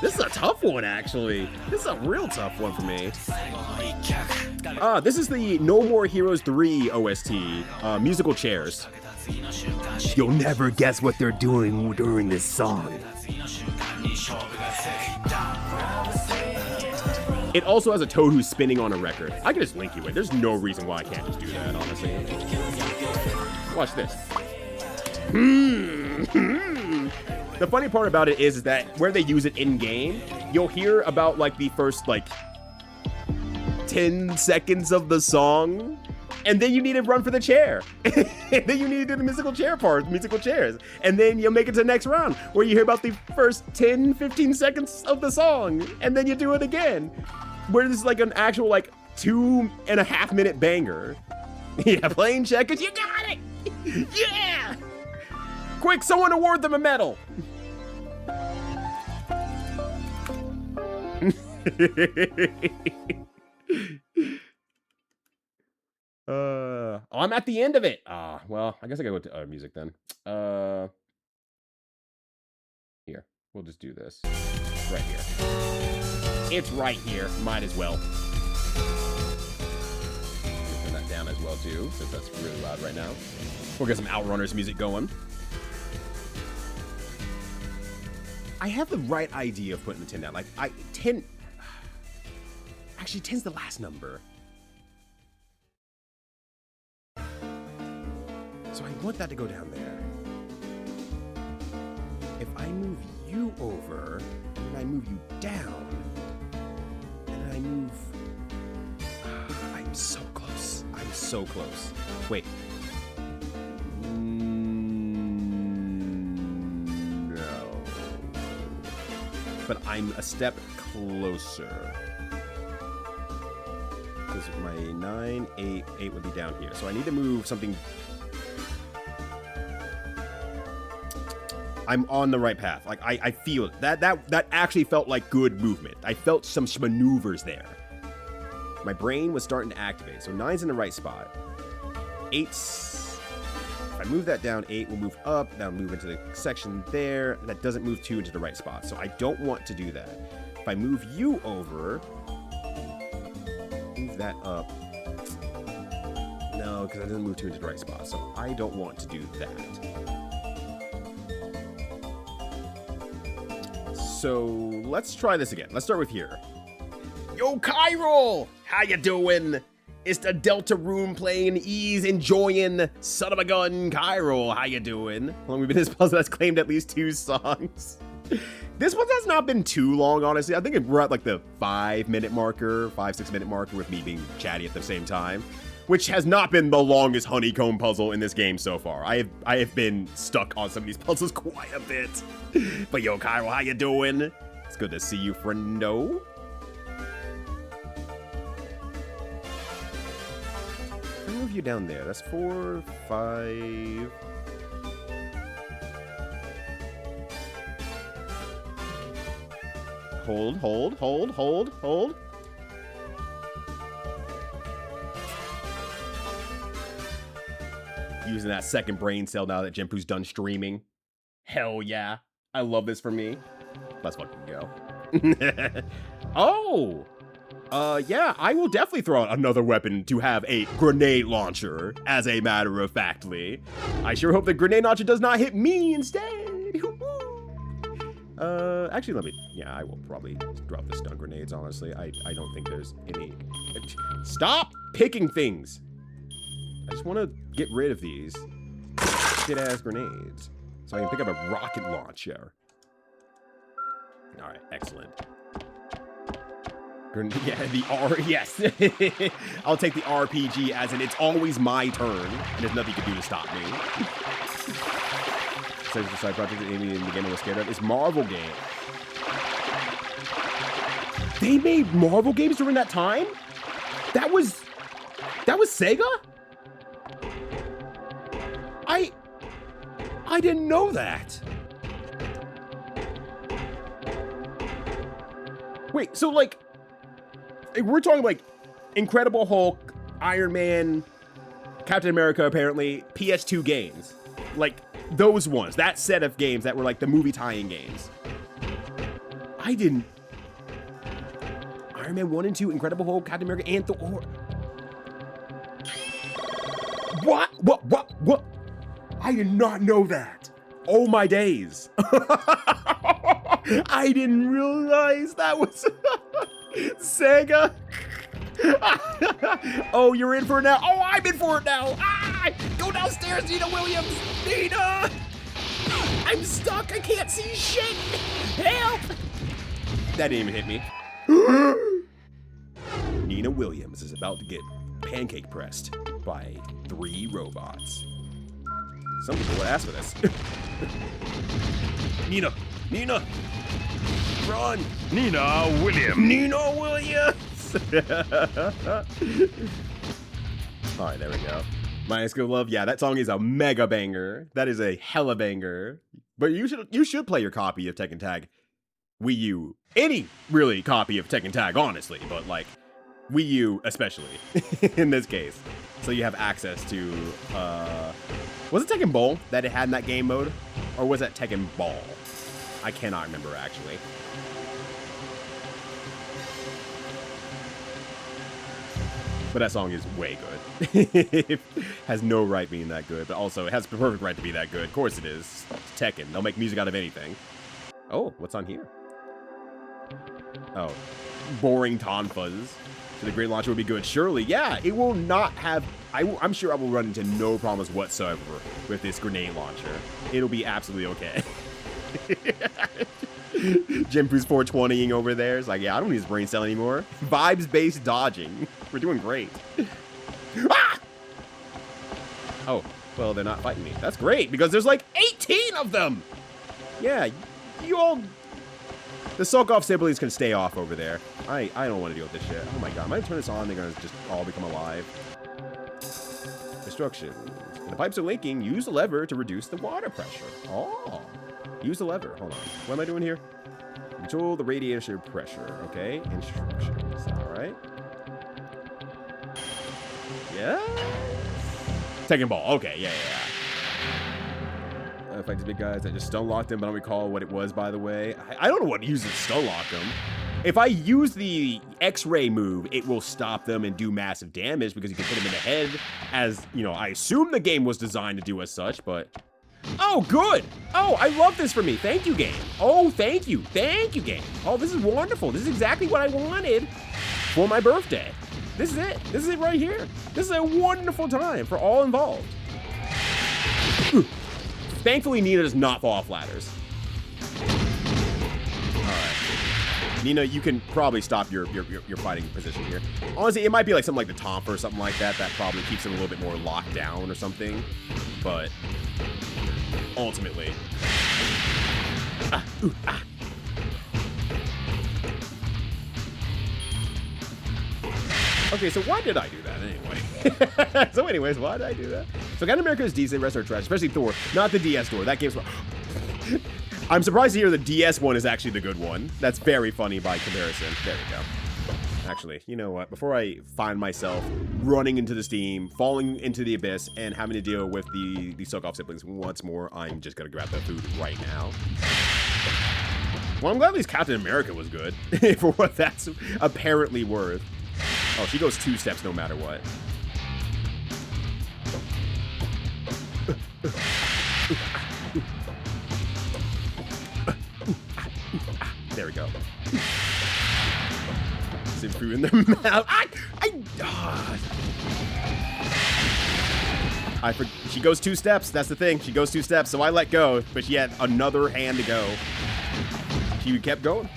this is a tough one, actually. This is a real tough one for me. This is the No More Heroes 3 OST, musical chairs. You'll never guess what they're doing during this song. It also has a Toad who's spinning on a record. I can just link you in. There's no reason why I can't just do that, honestly. Watch this. The funny part about it is that where they use it in-game, you'll hear about, like, the first, like, 10 seconds of the song, and then you need to run for the chair. And then you need to do the musical chairs. And then you'll make it to the next round, where you hear about the first 10, 15 seconds of the song, and then you do it again. Where this is like an actual, like, 2.5 minute banger. Yeah, playing checkers, you got it! Yeah! Quick, someone award them a medal! I'm at the end of it. Well, I guess I gotta go to other music then. Here, we'll just do this. Right here. It's right here. Might as well. Turn that down as well too, since that's really loud right now. We'll get some Outrunners music going. I have the right idea of putting the 10 down. Like, 10... Actually, 10's the last number. So I want that to go down there. If I move you over, and I move you down, and I move... I'm so close. I'm so close. Wait. No. But I'm a step closer. Because my 9, 8 would be down here. So I need to move something... I'm on the right path. Like, I feel it. That actually felt like good movement. I felt some maneuvers there. My brain was starting to activate. So 9's in the right spot. 8's... If I move that down, 8 will move up. That'll move into the section there. That doesn't move 2 into the right spot. So I don't want to do that. If I move you over... Move that up. No, because that doesn't move 2 into the right spot. So I don't want to do that. So let's try this again. Let's start with here. Yo, Chiral! How you doing? It's the Delta Room playing ease, enjoying son of a gun, Chiral. How you doing? How long we've been in this puzzle that's claimed at least 2 songs. This one has not been too long, honestly. I think we're at like the 5-minute marker, 5-6-minute marker with me being chatty at the same time, which has not been the longest honeycomb puzzle in this game so far. I have been stuck on some of these puzzles quite a bit. But yo, Chiral, how you doing? It's good to see you, friendo. I'll move you down there. That's 4, 5. Hold, hold, hold, hold, hold. Using that second brain cell now that Jenpu's done streaming. Hell yeah. I love this for me. Let's fucking go. Oh! Yeah, I will definitely throw out another weapon to have a grenade launcher, as a matter of factly. I sure hope the grenade launcher does not hit me instead. Actually, let me... Yeah, I will probably drop the stun grenades, honestly. I don't think there's any... Stop picking things! I just want to get rid of these shit-ass grenades so I can pick up a rocket launcher. Alright, excellent. Yeah, the R... Yes! I'll take the RPG as in it's always my turn, and there's nothing you can do to stop me. Says the side project in the game I was scared of is Marvel game. They made Marvel games during that time? That was Sega? I didn't know that. Wait, so like, we're talking like Incredible Hulk, Iron Man, Captain America, apparently, PS2 games. Like, those ones, that set of games that were like the movie tie-in games. I didn't. Iron Man 1 and 2, Incredible Hulk, Captain America, and Thor. What? I did not know that. Oh my days. I didn't realize that was Sega. Oh, you're in for it now. Oh, I'm in for it now. Ah! Go downstairs, Nina Williams. Nina! I'm stuck. I can't see shit. Help! That didn't even hit me. Nina Williams is about to get pancake pressed by 3 robots. Some people would ask for this. Nina! Run! Nina Williams. Nina Williams! Alright, there we go. My School Love, yeah, that song is a mega banger. That is a hella banger. But you should play your copy of Tekken Tag Wii U. Any, really, copy of Tekken Tag, honestly. But, like, Wii U especially, in this case. So you have access to, was it Tekken Bowl that it had in that game mode? Or was that Tekken Ball? I cannot remember, actually. But that song is way good. It has no right being that good, but also it has the perfect right to be that good. Of course it is. It's Tekken. They'll make music out of anything. Oh, what's on here? Oh, boring tonfas. So the Great Launcher would be good. Surely, yeah, it will not have... I'm sure I will run into no problems whatsoever with this grenade launcher. It'll be absolutely okay. Jenpu's 420ing over there. It's like, yeah, I don't need his brain cell anymore. Vibes-based dodging. We're doing great. Ah! Oh, well, they're not fighting me. That's great, because there's like 18 of them! Yeah, you all... The Sokoff siblings can stay off over there. I don't want to deal with this shit. Oh my god, am I gonna turn this on? They're gonna just all become alive. Destruction. When the pipes are leaking, use the lever to reduce the water pressure. Oh. Use the lever. Hold on. What am I doing here? Control the radiator pressure. Okay. Instructions. All right. Yeah. Taking ball. Okay. Yeah. Fight the big guys. I just stun locked him, but I don't recall what it was, by the way. I don't know what uses stun lock him. If I use the X-ray move, it will stop them and do massive damage because you can hit them in the head, as, you know, I assume the game was designed to do as such, but... Oh, good! Oh, I love this for me. Thank you, game. Oh, thank you. Thank you, game. Oh, this is wonderful. This is exactly what I wanted for my birthday. This is it. This is it right here. This is a wonderful time for all involved. Thankfully, Nina does not fall off ladders. Alright. Nina, you can probably stop your fighting position here. Honestly, it might be like something like the Tomp or something like that. That probably keeps it a little bit more locked down or something. But ultimately... Okay, so why did I do that anyway? So anyways, why did I do that? So Captain America is decent, rest are trash, especially Thor. Not the DS Thor, that game's... I'm surprised to hear the DS one is actually the good one. That's very funny by comparison. There we go. Actually, you know what? Before I find myself running into the steam, falling into the abyss, and having to deal with the Sokoff siblings once more, I'm just gonna grab the food right now. Well, I'm glad at least Captain America was good, for what that's apparently worth. Oh, she goes 2 steps no matter what. There we go. Some food in their mouth. She goes 2 steps. That's the thing. She goes 2 steps, so I let go, but she had another hand to go. She kept going.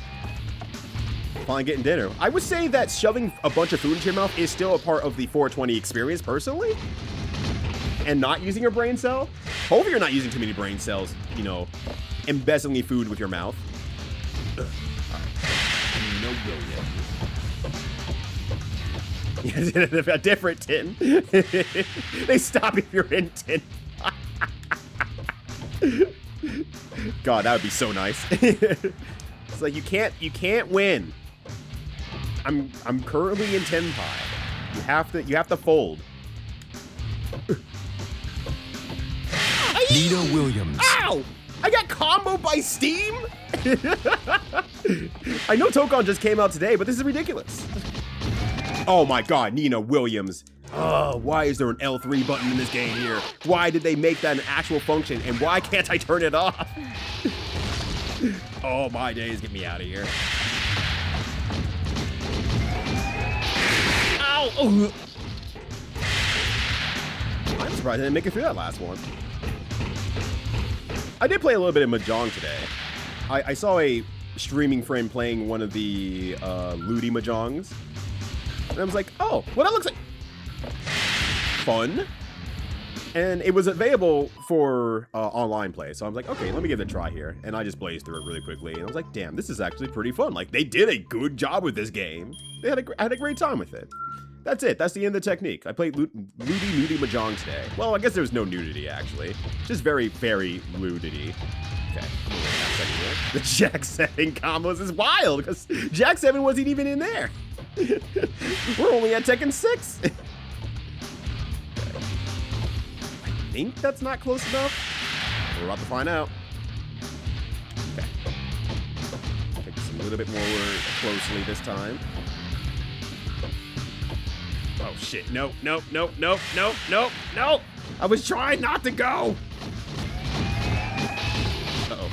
Finally getting dinner. I would say that shoving a bunch of food into your mouth is still a part of the 420 experience, personally. And not using your brain cell. Hopefully you're not using too many brain cells, you know, embezzling food with your mouth. No go yet. A different tin. They stop if you're in tin. God, that would be so nice. It's like you can't win. I'm currently in tin pie. You have to fold. Nina Williams. Ow! I got comboed by Steam? I know Tokon just came out today, but this is ridiculous. Oh my god, Nina Williams. Why is there an L3 button in this game here? Why did they make that an actual function, and why can't I turn it off? Oh my days, get me out of here. Ow! Oh. I'm surprised I didn't make it through that last one. I did play a little bit of Mahjong today. I saw a streaming friend playing one of the Ludi Mahjongs. And I was like, oh, well that looks like fun. And it was available for online play. So I was like, okay, let me give it a try here. And I just blazed through it really quickly. And I was like, damn, this is actually pretty fun. Like, they did a good job with this game. I had a great time with it. That's it. That's the end of the technique. I played Nudie Mahjong today. Well, I guess there was no nudity, actually. Just very, very nudity. Okay. The Jack 7 combos is wild, because Jack 7 wasn't even in there. We're only at Tekken 6. Okay. I think that's not close enough. We're about to find out. Okay. Take this a little bit more closely this time. Oh shit, no. I was trying not to go. Uh-oh.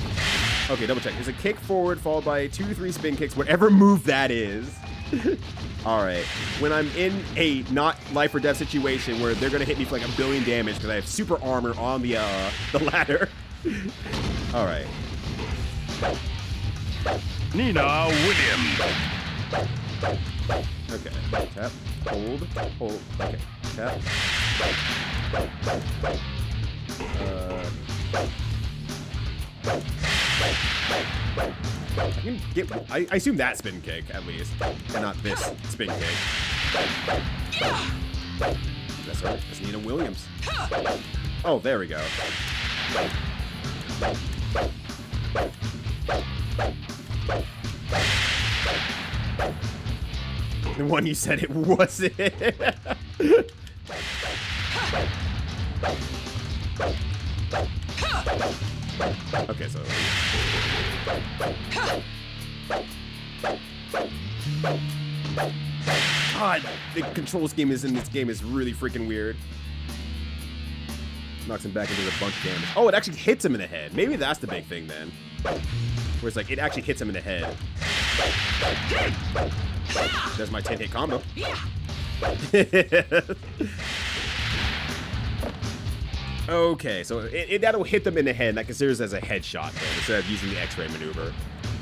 Okay, double check. There's a kick forward followed by 2-3 spin kicks, whatever move that is. All right, when I'm in a not life or death situation where they're gonna hit me for like 1 billion damage because I have super armor on the ladder. All right. Nina Williams. Okay, tap, hold, okay, tap. I assume that spin kick, at least, and not this spin kick. That's right, it's Nina Williams. Oh, there we go. The one you said it wasn't. Okay, so. God, the control scheme in this game is really freaking weird. Knocks him back into a bunch of damage. Oh, it actually hits him in the head. Maybe that's the big thing then. Where it's like, it actually hits him in the head. There's my 10-hit combo. Okay, so that'll hit them in the head, and that considers as a headshot then, instead of using the X-ray maneuver.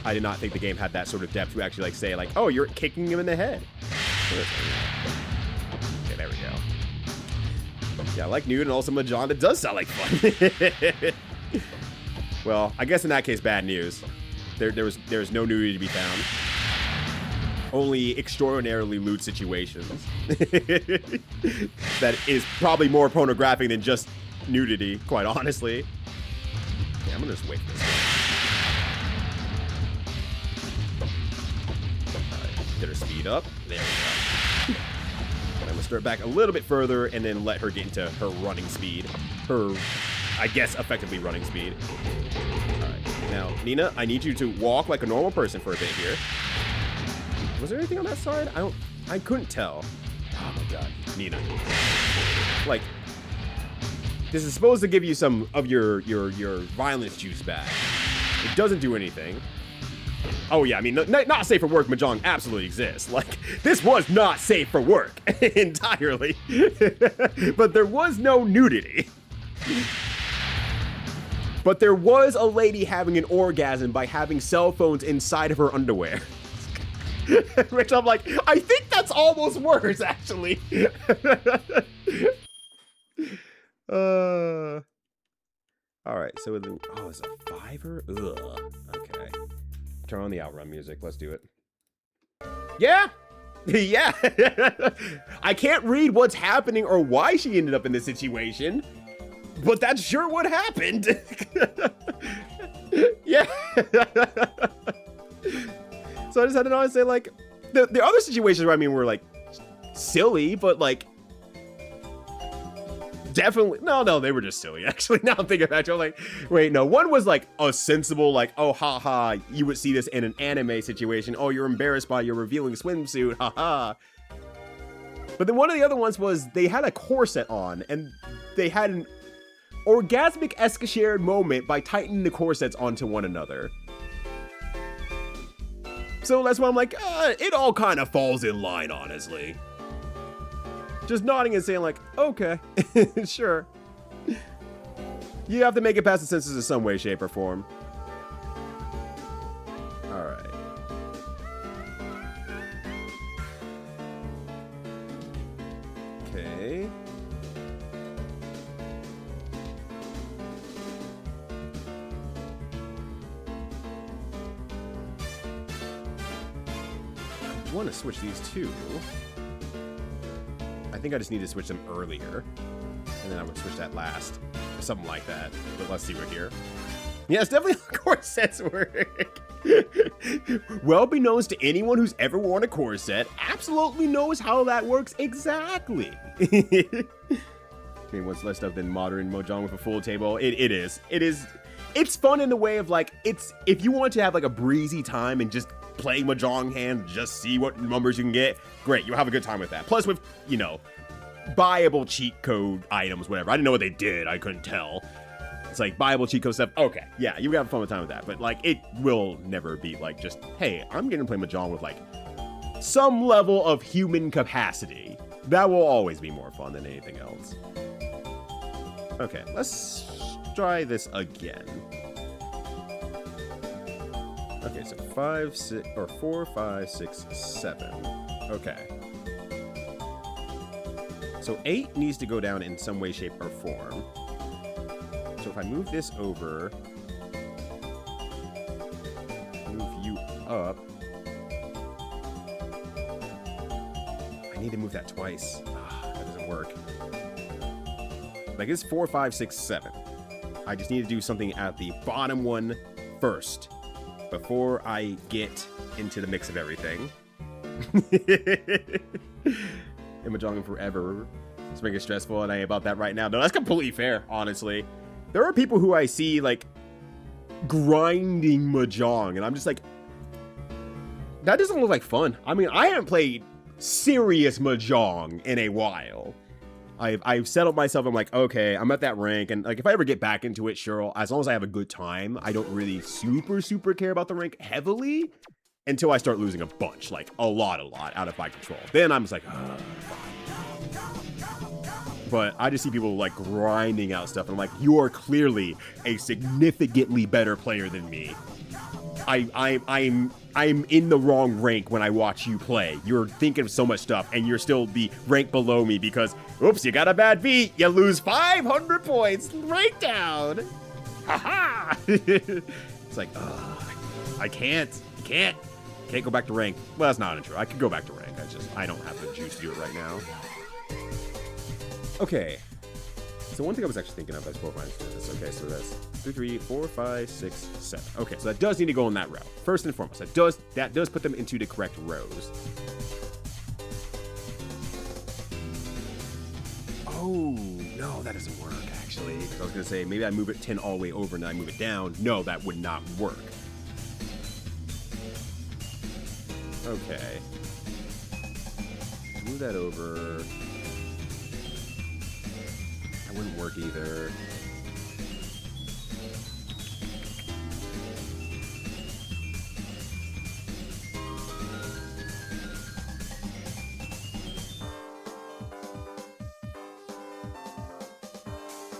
I did not think the game had that sort of depth to actually like say like, oh, you're kicking him in the head. Okay, there we go. Yeah, like Nude and also Mahjong, it does sound like fun. Well, I guess in that case, bad news. There's no nudity to be found. Only extraordinarily lewd situations. That is probably more pornographic than just nudity, quite honestly. Yeah, I'm gonna just wait for this one. Alright, get her speed up. There we go. And I'm gonna start back a little bit further and then let her get into her running speed. Her, I guess, effectively running speed. Alright, now, Nina, I need you to walk like a normal person for a bit here. Was there anything on that side? I couldn't tell. Oh my god, Nina. Like, this is supposed to give you some of your violence juice back. It doesn't do anything. Oh yeah, I mean, not safe for work Mahjong absolutely exists. Like, this was not safe for work entirely. But there was no nudity. But there was a lady having an orgasm by having cell phones inside of her underwear. Which I'm like, I think that's almost worse, actually. Alright, so then, oh, it's a 5er? Ugh. Okay. Turn on the outrun music. Let's do it. Yeah! Yeah! I can't read what's happening or why she ended up in this situation, but that's sure what happened. Yeah. So I just had to know, say, like, the other situations where, I mean, were, like, silly, but, like, definitely, no, they were just silly, actually. Now I'm thinking about it, I'm like, wait, no, one was, like, a sensible, like, oh, haha, you would see this in an anime situation. Oh, you're embarrassed by your revealing swimsuit, haha. But then one of the other ones was, they had a corset on, and they had an orgasmic escalated moment by tightening the corsets onto one another. So that's why I'm like, it all kind of falls in line, honestly. Just nodding and saying like, okay, sure. You have to make it past the senses in some way, shape, or form. All right. Okay. I want to switch these two. I think I just need to switch them earlier, and then I would switch that last, or something like that. But let's see right here. Yeah, it's definitely how corsets work. Well beknownst to anyone who's ever worn a corset, absolutely knows how that works exactly. I mean, what's less stuff than modern Mahjong with a full table? It is. It's fun in the way of like, if you want to have like a breezy time and just play Mahjong hand, just see what numbers you can get, great, you'll have a good time with that. Plus with, you know, buyable cheat code items, whatever. I didn't know what they did, I couldn't tell. It's like buyable cheat code stuff, okay, yeah, you have fun time with that. But like, it will never be like just, hey, I'm gonna play Mahjong with like some level of human capacity. That will always be more fun than anything else. Okay, let's try this again. Okay, so 5, 6, or 4, 5, 6, 7. Okay. So 8 needs to go down in some way, shape, or form. So if I move this over, move you up. I need to move that twice. That doesn't work. Like it's 4, 5, 6, 7. I just need to do something at the bottom one first before I get into the mix of everything. Mahjong forever. It's making it stressful, and I ain't about that right now. No, that's completely fair, honestly. There are people who I see, like, grinding Mahjong, and I'm just like, that doesn't look like fun. I mean, I haven't played serious Mahjong in a while. I've settled myself. I'm like, okay, I'm at that rank, and like if I ever get back into it, sure, as long as I have a good time. I don't really super care about the rank heavily until I start losing a bunch, like a lot out of my control. Then I'm just like, but I just see people like grinding out stuff, and I'm like, you are clearly a significantly better player than me. I'm in the wrong rank when I watch you play. You're thinking of so much stuff, and you're still the rank below me because, oops, you got a bad beat. You lose 500 points. Rank down. Haha. It's like, I can't go back to rank. Well, that's not true. I could go back to rank. I don't have the juice to do it right now. Okay. So one thing I was actually thinking of as 4, 5, 6. Okay, so that's 2, 3, 4, 5, 6, 7. Okay, so that does need to go on that route. First and foremost, that does put them into the correct rows. Oh, no, that doesn't work, actually. Because I was going to say, maybe I move it 10 all the way over and then I move it down. No, that would not work. Okay. Move that over. That wouldn't work either.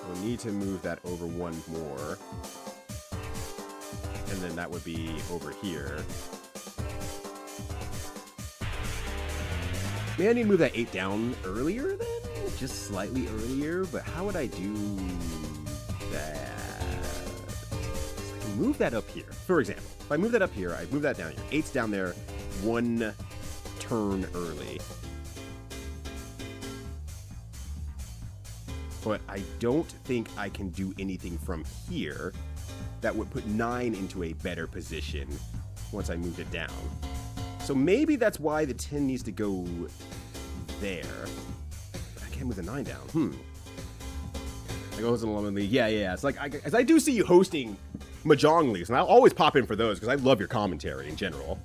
We'll need to move that over one more. And then that would be over here. Maybe I need to move that 8 down earlier then? Just slightly earlier, but how would I do that? I can move that up here. For example, if I move that up here, I move that down here. 8's down there 1 turn early. But I don't think I can do anything from here that would put 9 into a better position once I moved it down. So maybe that's why the 10 needs to go there. But I can't move the 9 down. I go host an alumni league. Yeah. It's like, as I do see you hosting Mahjong leagues, and I'll always pop in for those because I love your commentary in general.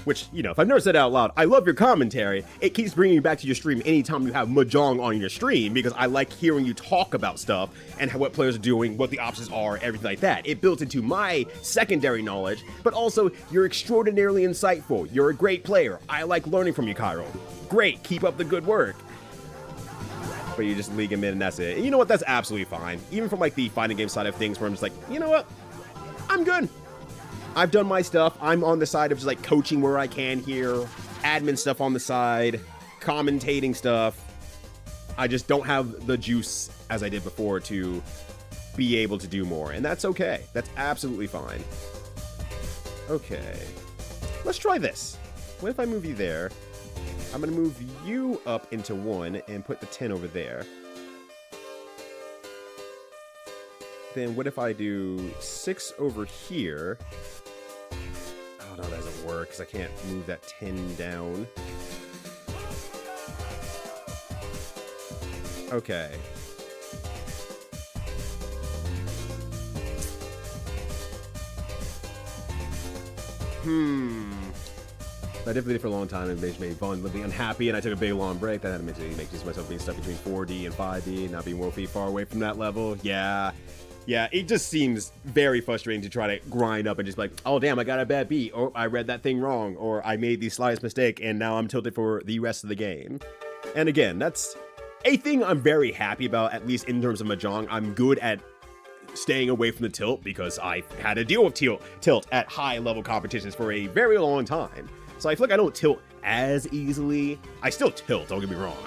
Which, you know, if I've never said it out loud, I love your commentary. It keeps bringing you back to your stream anytime you have Mahjong on your stream because I like hearing you talk about stuff and what players are doing, what the options are, everything like that. It builds into my secondary knowledge, but also you're extraordinarily insightful. You're a great player. I like learning from you, Cairo. Great, keep up the good work. But you just league him in and that's it. And you know what? That's absolutely fine. Even from like the fighting game side of things where I'm just like, you know what? I'm good. I've done my stuff. I'm on the side of just like coaching where I can here, admin stuff on the side, commentating stuff. I just don't have the juice as I did before to be able to do more, and that's okay. That's absolutely fine. Okay, let's try this. What if I move you there? I'm gonna move you up into 1 and put the 10 over there. Then what if I do 6 over here? Oh, no, that doesn't work because I can't move that 10 down. Okay. I definitely did for a long time. It made me vulnerably unhappy, and I took a big long break. That had to make myself being stuck between 4D and 5D, not being woefully far away from that level. Yeah, it just seems very frustrating to try to grind up and just be like, oh damn, I got a bad beat, or I read that thing wrong, or I made the slightest mistake, and now I'm tilted for the rest of the game. And again, that's a thing I'm very happy about, at least in terms of Mahjong. I'm good at staying away from the tilt because I had to deal with tilt at high level competitions for a very long time. So I feel like I don't tilt as easily. I still tilt, don't get me wrong,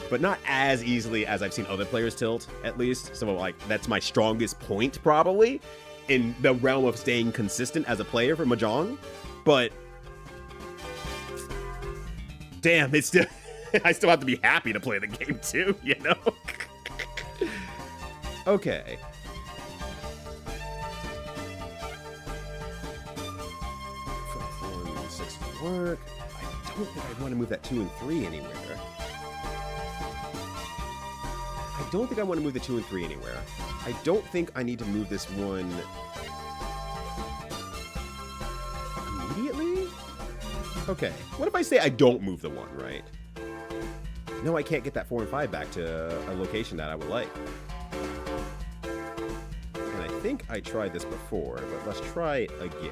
but not as easily as I've seen other players tilt, at least. So like that's my strongest point probably in the realm of staying consistent as a player for Mahjong. But damn, it's still I still have to be happy to play the game too, you know? Okay. Work. I don't think I want to move that 2 and 3 anywhere. I don't think I want to move the 2 and 3 anywhere. I don't think I need to move this one immediately? Okay. What if I say I don't move the 1, right? No, I can't get that 4 and 5 back to a location that I would like. And I think I tried this before, but let's try it again.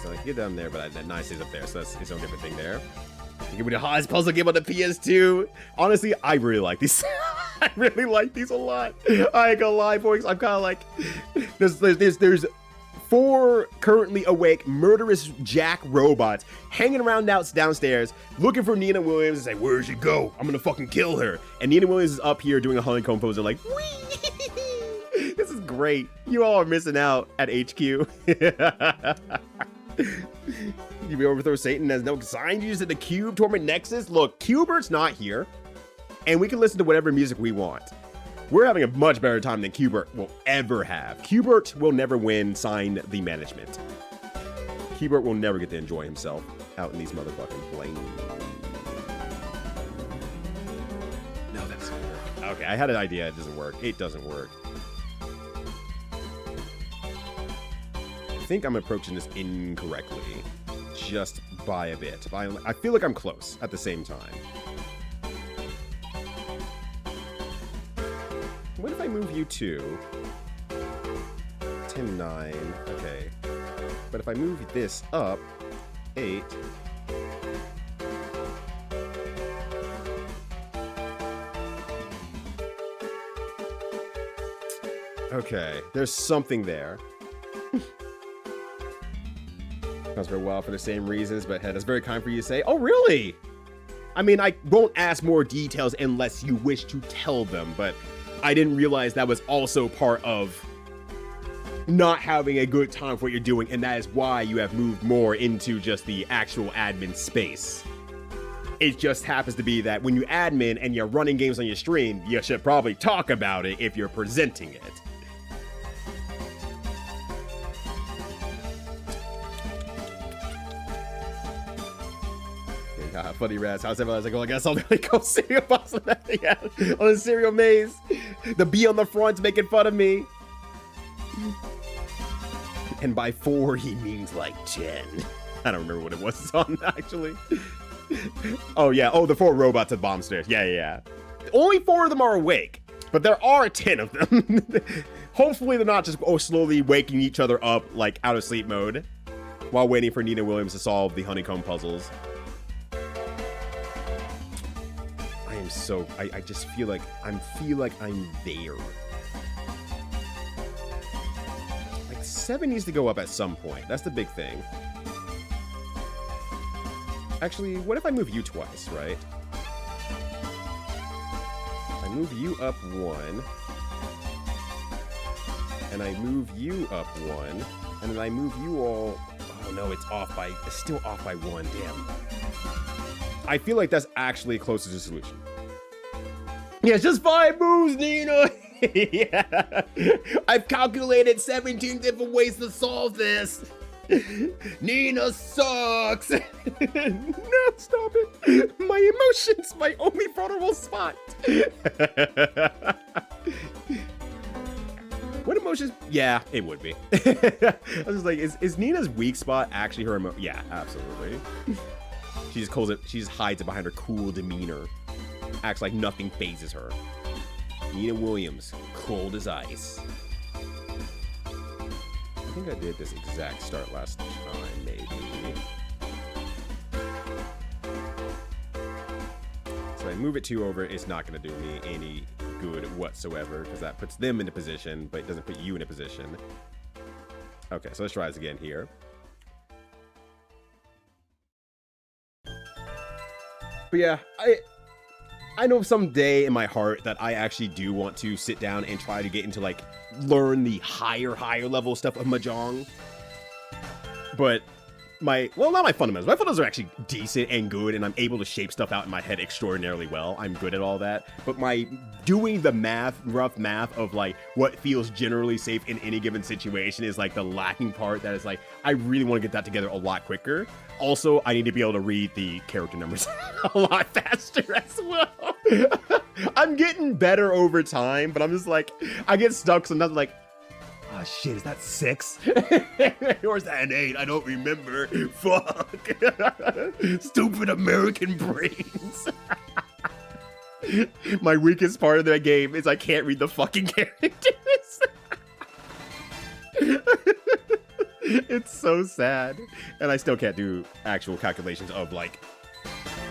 So I can get down there, but that 9 stays up there, so that's its own different thing there. Give me the hardest puzzle game on the PS2. Honestly, I really like these. I really like these a lot. I ain't gonna lie, boys. I'm kind of like, there's 4 currently awake murderous jack robots hanging around downstairs looking for Nina Williams and say, "Where'd she go? I'm gonna fucking kill her." And Nina Williams is up here doing a honeycomb pose. They're like, "Wee!" This is great. You all are missing out at HQ. You be overthrow Satan has no sign used at the Cube Torment Nexus. Look, Cubert's not here, and we can listen to whatever music we want. We're having a much better time than Cubert will ever have. Cubert will never win, signed the management. Cubert will never get to enjoy himself out in these motherfucking flames. No, that doesn't work. Okay, I had an idea. It doesn't work. It doesn't work. I think I'm approaching this incorrectly, just by a bit. I feel like I'm close at the same time. What if I move you to 10, 9? Okay. But if I move this up 8. Okay, there's something there. Sounds very well for the same reasons, but that's very kind for you to say. Oh, really? I mean, I won't ask more details unless you wish to tell them, but I didn't realize that was also part of not having a good time for what you're doing, and that is why you have moved more into just the actual admin space. It just happens to be that when you admin and you're running games on your stream, you should probably talk about it if you're presenting it. Funny rats. How's everyone? I was like, well, I guess I'll really go cereal box on that thing out on the cereal maze. The bee on the front's making fun of me. And by 4, he means like 10. I don't remember what it was on, actually. Oh, yeah. Oh, the 4 robots at bomb stairs. Yeah. Only 4 of them are awake, but there are 10 of them. Hopefully, they're not just slowly waking each other up, like, out of sleep mode while waiting for Nina Williams to solve the honeycomb puzzles. I just feel like I'm there. Like 7 needs to go up at some point. That's the big thing. Actually, what if I move you twice, right? I move you up 1. And I move you up 1. And then I move you all. Oh no, it's still off by 1. Damn. I feel like that's actually closer to solution. Yeah, it's just 5 moves, Nina. Yeah. I've calculated 17 different ways to solve this. Nina sucks. No, stop it. My emotions, my only vulnerable spot. What emotions? Yeah, it would be. I was just like, is Nina's weak spot actually her emotion? Yeah, absolutely. She just hides it behind her cool demeanor. Acts like nothing phases her. Nina Williams, cold as ice. I think I did this exact start last time, maybe. So I move it 2 over, it's not going to do me any good whatsoever, because that puts them into position, but it doesn't put you in a position. Okay, so let's try this again here. But yeah, I know someday in my heart that I actually do want to sit down and try to get into, like, learn the higher level stuff of Mahjong. But well, not my fundamentals. My fundamentals are actually decent and good, and I'm able to shape stuff out in my head extraordinarily well. I'm good at all that. But my doing the rough math of like what feels generally safe in any given situation is like the lacking part. That is like, I really want to get that together a lot quicker. Also, I need to be able to read the character numbers a lot faster as well. I'm getting better over time, but I'm just like, I get stuck sometimes like, oh shit, is that 6? Or is that an 8? I don't remember. Fuck. Stupid American brains. My weakest part of that game is I can't read the fucking characters. It's so sad. And I still can't do actual calculations of like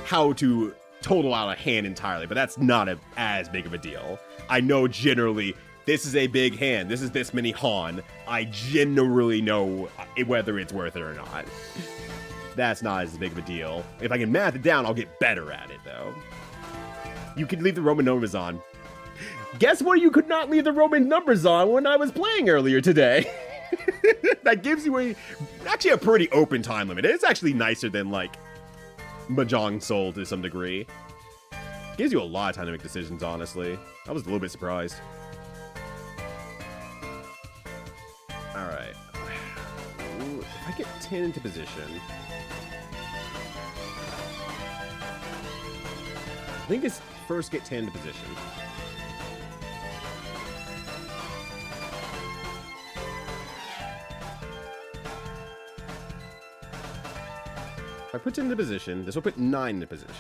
how to total out a hand entirely, but that's not as big of a deal. I know generally this is a big hand. This is this many Han. I generally know whether it's worth it or not. That's not as big of a deal. If I can math it down, I'll get better at it, though. You can leave the Roman numbers on. Guess what you could not leave the Roman numbers on when I was playing earlier today? That gives you actually a pretty open time limit. It's actually nicer than, like, Mahjong Soul to some degree. Gives you a lot of time to make decisions, honestly. I was a little bit surprised. Alright. If I get 10 into position... I think it's first get 10 into position. If I put 10 into position, this will put 9 into position.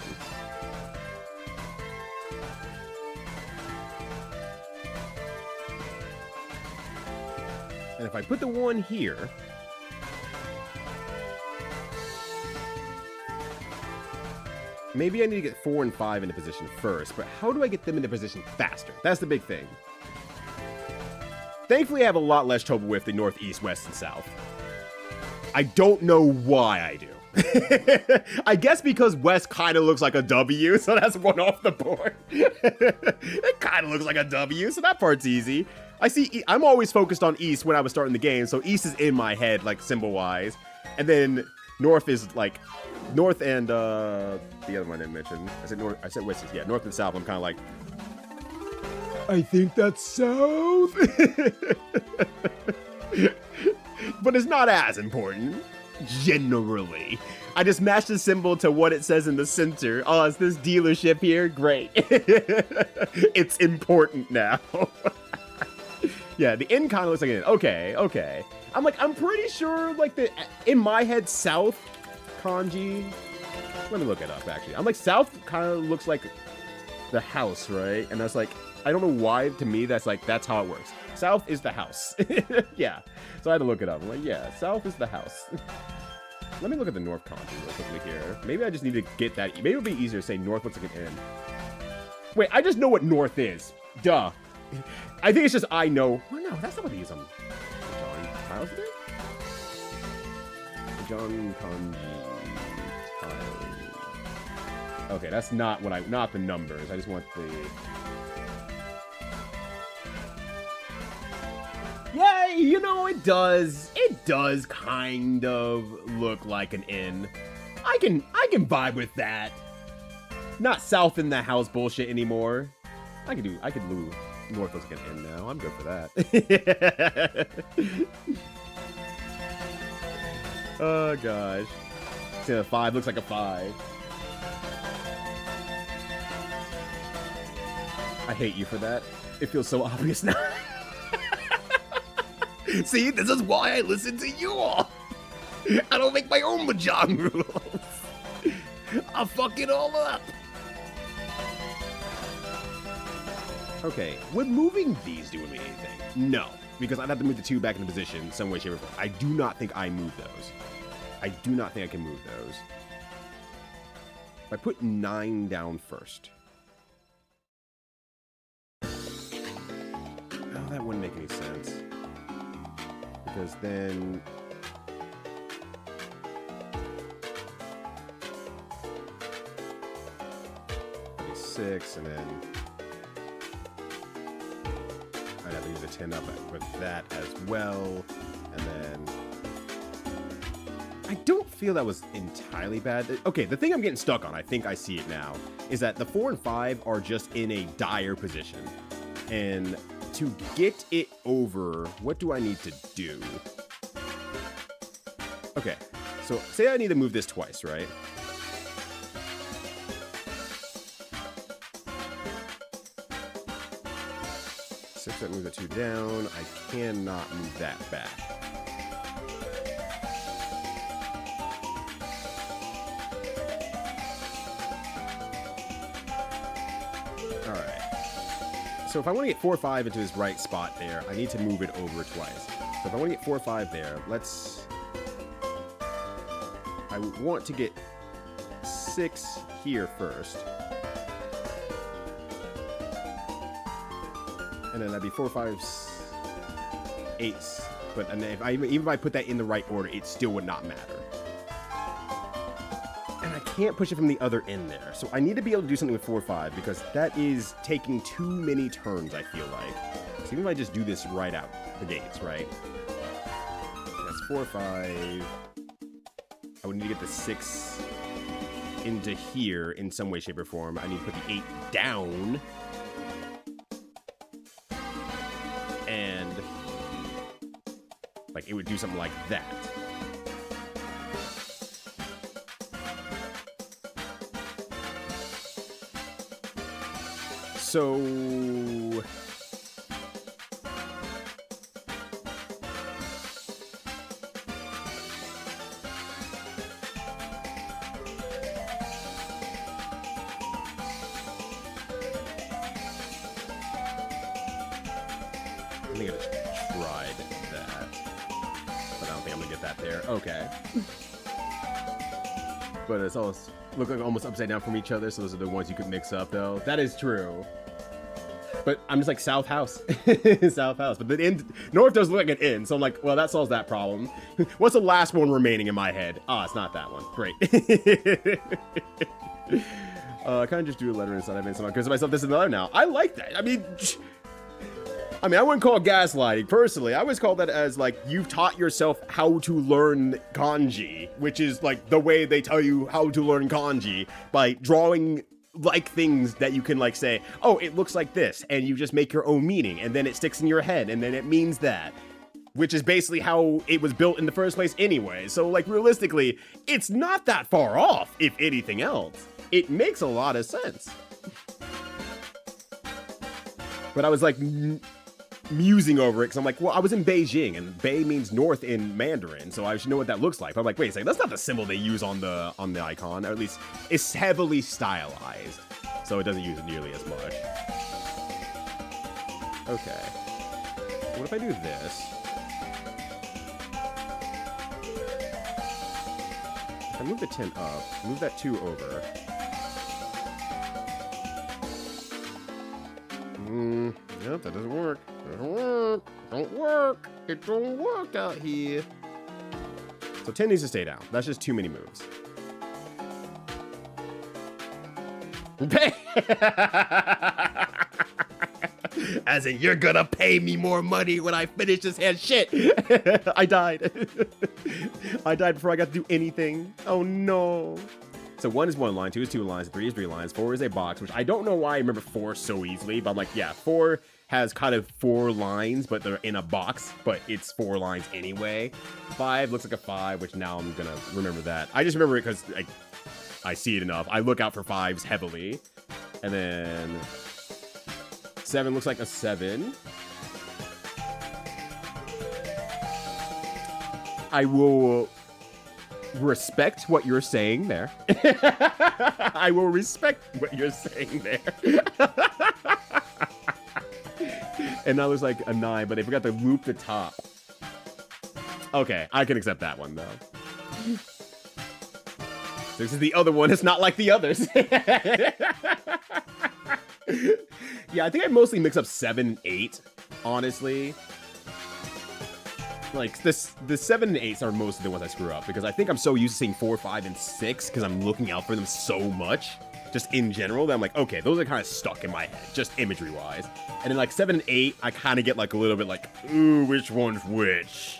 And if I put the 1 here... maybe I need to get 4 and 5 into position first, but how do I get them into position faster? That's the big thing. Thankfully, I have a lot less trouble with the north, east, west, and south. I don't know why I do. I guess because west kind of looks like a W, so that's one off the board. It kind of looks like a W, so that part's easy. I see, I'm always focused on east when I was starting the game, so east is in my head, like, symbol-wise. And then north is, like, north and, the other one I didn't mention. I said north, I said west, yeah, north and south, I'm kind of like, I think that's south. But it's not as important, generally. I just matched the symbol to what it says in the center. Oh, it's this dealership here? Great. It's important now. Yeah, the N kind of looks like an N. Okay, okay. I'm pretty sure, like, in my head, south kanji. Let me look it up, actually. I'm like, south kind of looks like the house, right? And that's like, I don't know why, to me, that's how it works. South is the house. Yeah. So I had to look it up. I'm like, yeah, south is the house. Let me look at the north kanji real quickly here. Maybe I just need to get that. Maybe it'll be easier to say north looks like an N. Wait, I just know what north is. Duh. I think it's just I know. Oh, no, that's not what these John tiles today? John kanji tiles. Okay, that's not what not the numbers. I just want the... Yeah, you know, it does kind of look like an N. I can vibe with that. Not south in the house bullshit anymore. I could do north looks like an N now. I'm good for that. Oh gosh. See, a 5 looks like a 5. I hate you for that. It feels so obvious now. See, this is why I listen to you all. I don't make my own Mahjong rules. I'll fuck it all up. Okay, would moving these do me anything? No, because I'd have to move the 2 back into position some way, shape, or form. I do not think I move those. I do not think I can move those. If I put 9 down first. Oh, that wouldn't make any sense. Because then... that'd be 6, and then... I'd have to use a 10 up with that as well, and then... I don't feel that was entirely bad. Okay, the thing I'm getting stuck on, I think I see it now, is that the 4 and 5 are just in a dire position. And to get it over, what do I need to do? Okay, so say I need to move this twice, right? Six, that moves the 2 down. I cannot move that back. So if I want to get 4 or 5 into this right spot there, I need to move it over twice. So if I want to get 4 or 5 there, I want to get 6 here first. And then that'd be 4, 5, 8. But and then even if I put that in the right order, it still would not matter. And I can't push it from the other end there. So I need to be able to do something with 4 or 5 because that is taking too many turns, I feel like. So even if I just do this right out the gates, right? That's 4 or 5. I would need to get the 6 into here in some way, shape, or form. I need to put the 8 down. And like it would do something like that. So I think I tried that, but I don't think I'm gonna get that there. Okay. But it's all look like almost upside down from each other, so those are the ones you could mix up, though. That is true. But I'm just like South House. South House. But the end, North does look like an inn, so I'm like, well, that solves that problem. What's the last one remaining in my head? Ah, it's not that one. Great. I kind of just do a letter inside of it, so I'm because myself this is another now. I like that. I mean, I wouldn't call it gaslighting, personally. I always call that as, like, you've taught yourself how to learn kanji, which is, like, the way they tell you how to learn kanji, by drawing, like, things that you can, like, say, oh, it looks like this, and you just make your own meaning, and then it sticks in your head, and then it means that, which is basically how it was built in the first place anyway. So, like, realistically, it's not that far off, if anything else. It makes a lot of sense. But I was, like, musing over it because I'm like, well, I was in Beijing and Bei means north in Mandarin, so I should know what that looks like. But I'm like, wait a second, that's not the symbol they use on the icon, or at least it's heavily stylized, so it doesn't use it nearly as much. Okay, what if I do this? If I move the 10 up, move that 2 over. Nope, that doesn't work. Doesn't work. Don't work. It don't work out here. So 10 needs to stay down. That's just too many moves. As in, you're gonna pay me more money when I finish this hand. Shit! I died. I died before I got to do anything. Oh no. So 1 is 1 line, 2 is 2 lines, 3 is 3 lines, 4 is a box, which I don't know why I remember 4 so easily, but I'm like, yeah, 4 has kind of 4 lines, but they're in a box, but it's 4 lines anyway. 5 looks like a 5, which now I'm gonna remember that. I just remember it because I see it enough. I look out for 5s heavily. And then 7 looks like a 7. I will respect what you're saying there. I will respect what you're saying there. And now there's like a 9, but they forgot to loop the top. Okay, I can accept that one though. This is the other one. It's not like the others. Yeah, I think I mostly mix up 7 and 8, honestly. Like, the 7 and 8s are most of the ones I screw up, because I think I'm so used to seeing 4, 5, and 6, because I'm looking out for them so much, just in general, that I'm like, okay, those are kind of stuck in my head, just imagery-wise. And then, like, 7 and 8, I kind of get, like, a little bit like, ooh, which one's which?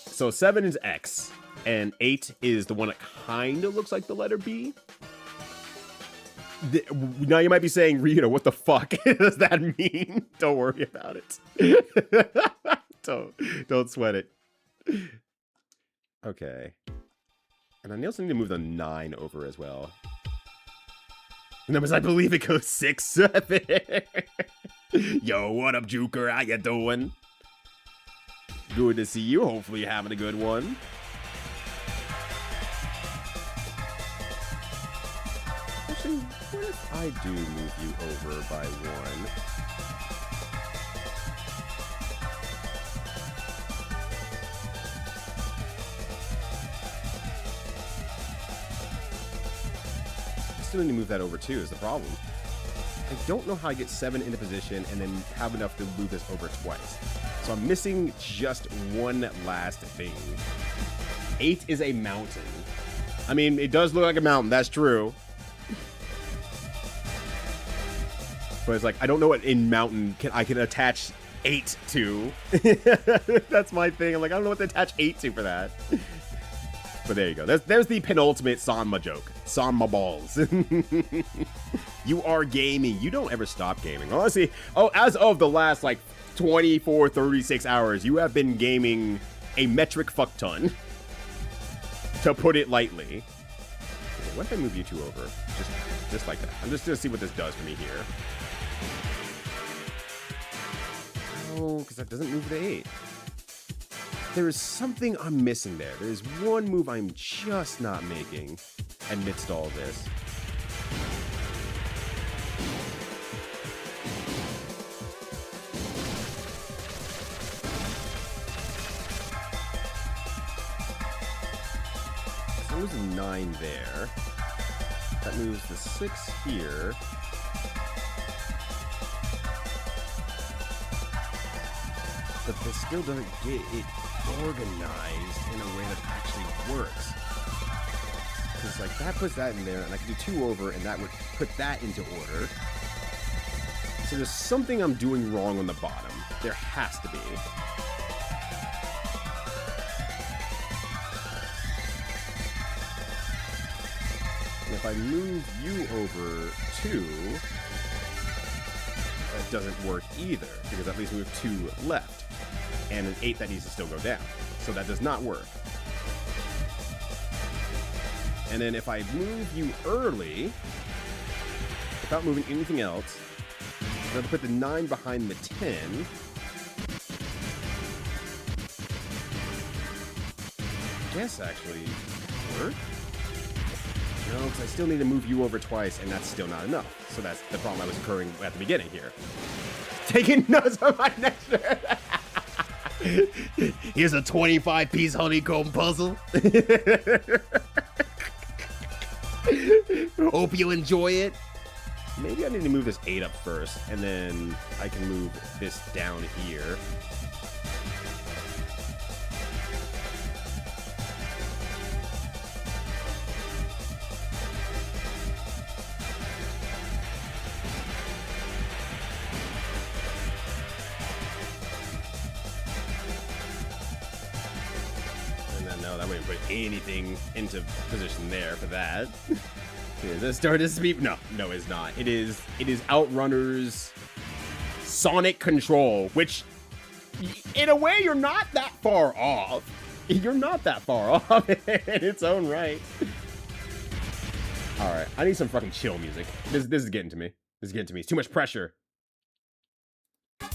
So 7 is X, and 8 is the one that kind of looks like the letter B. Now you might be saying, Rita, what the fuck does that mean? Don't worry about it. Don't sweat it. Okay. And I also need to move the 9 over as well. Numbers, I believe it goes 6, 7. Yo, what up, Juker? How you doing? Good to see you. Hopefully you're having a good one. Actually, what if I do move you over by 1? I still need to move that over too is the problem. I don't know how I get 7 into position and then have enough to move this over twice. So I'm missing just one last thing. 8 is a mountain. I mean, it does look like a mountain, that's true. But it's like, I don't know what in mountain I can attach 8 to. That's my thing. I'm like, I don't know what to attach 8 to for that. But there you go. There's the penultimate Sanma joke. Sanma balls. You are gaming. You don't ever stop gaming. Honestly, as of the last, like, 24, 36 hours, you have been gaming a metric fuck ton. To put it lightly. Okay, what if I move you 2 over? Just like that. I'm just gonna see what this does for me here. Oh, because that doesn't move the 8. There is something I'm missing there. There is one move I'm just not making amidst all this. So there's a 9 there. That moves the 6 here. But this still doesn't get it organized in a way that actually works. Because like that puts that in there, and I can do 2 over, and that would put that into order. So there's something I'm doing wrong on the bottom. There has to be. And if I move you over 2, that doesn't work either, because that leaves me with 2 left. And an 8 that needs to still go down. So that does not work. And then if I move you early, without moving anything else, I'm going to put the 9 behind the 10. I guess actually work? No, because I still need to move you over twice, and that's still not enough. So that's the problem I was incurring at the beginning here. Taking notes on my next turn. Here's a 25-piece honeycomb puzzle. Hope you enjoy it. Maybe I need to move this 8 up first, and then I can move this down here. Put anything into position there for that. Is it start to speed? No, it's not. It is Outrunner's Sonic Control, which in a way you're not that far off. You're not that far off in its own right. All right, I need some fucking chill music. This is getting to me. This is getting to me. It's too much pressure. There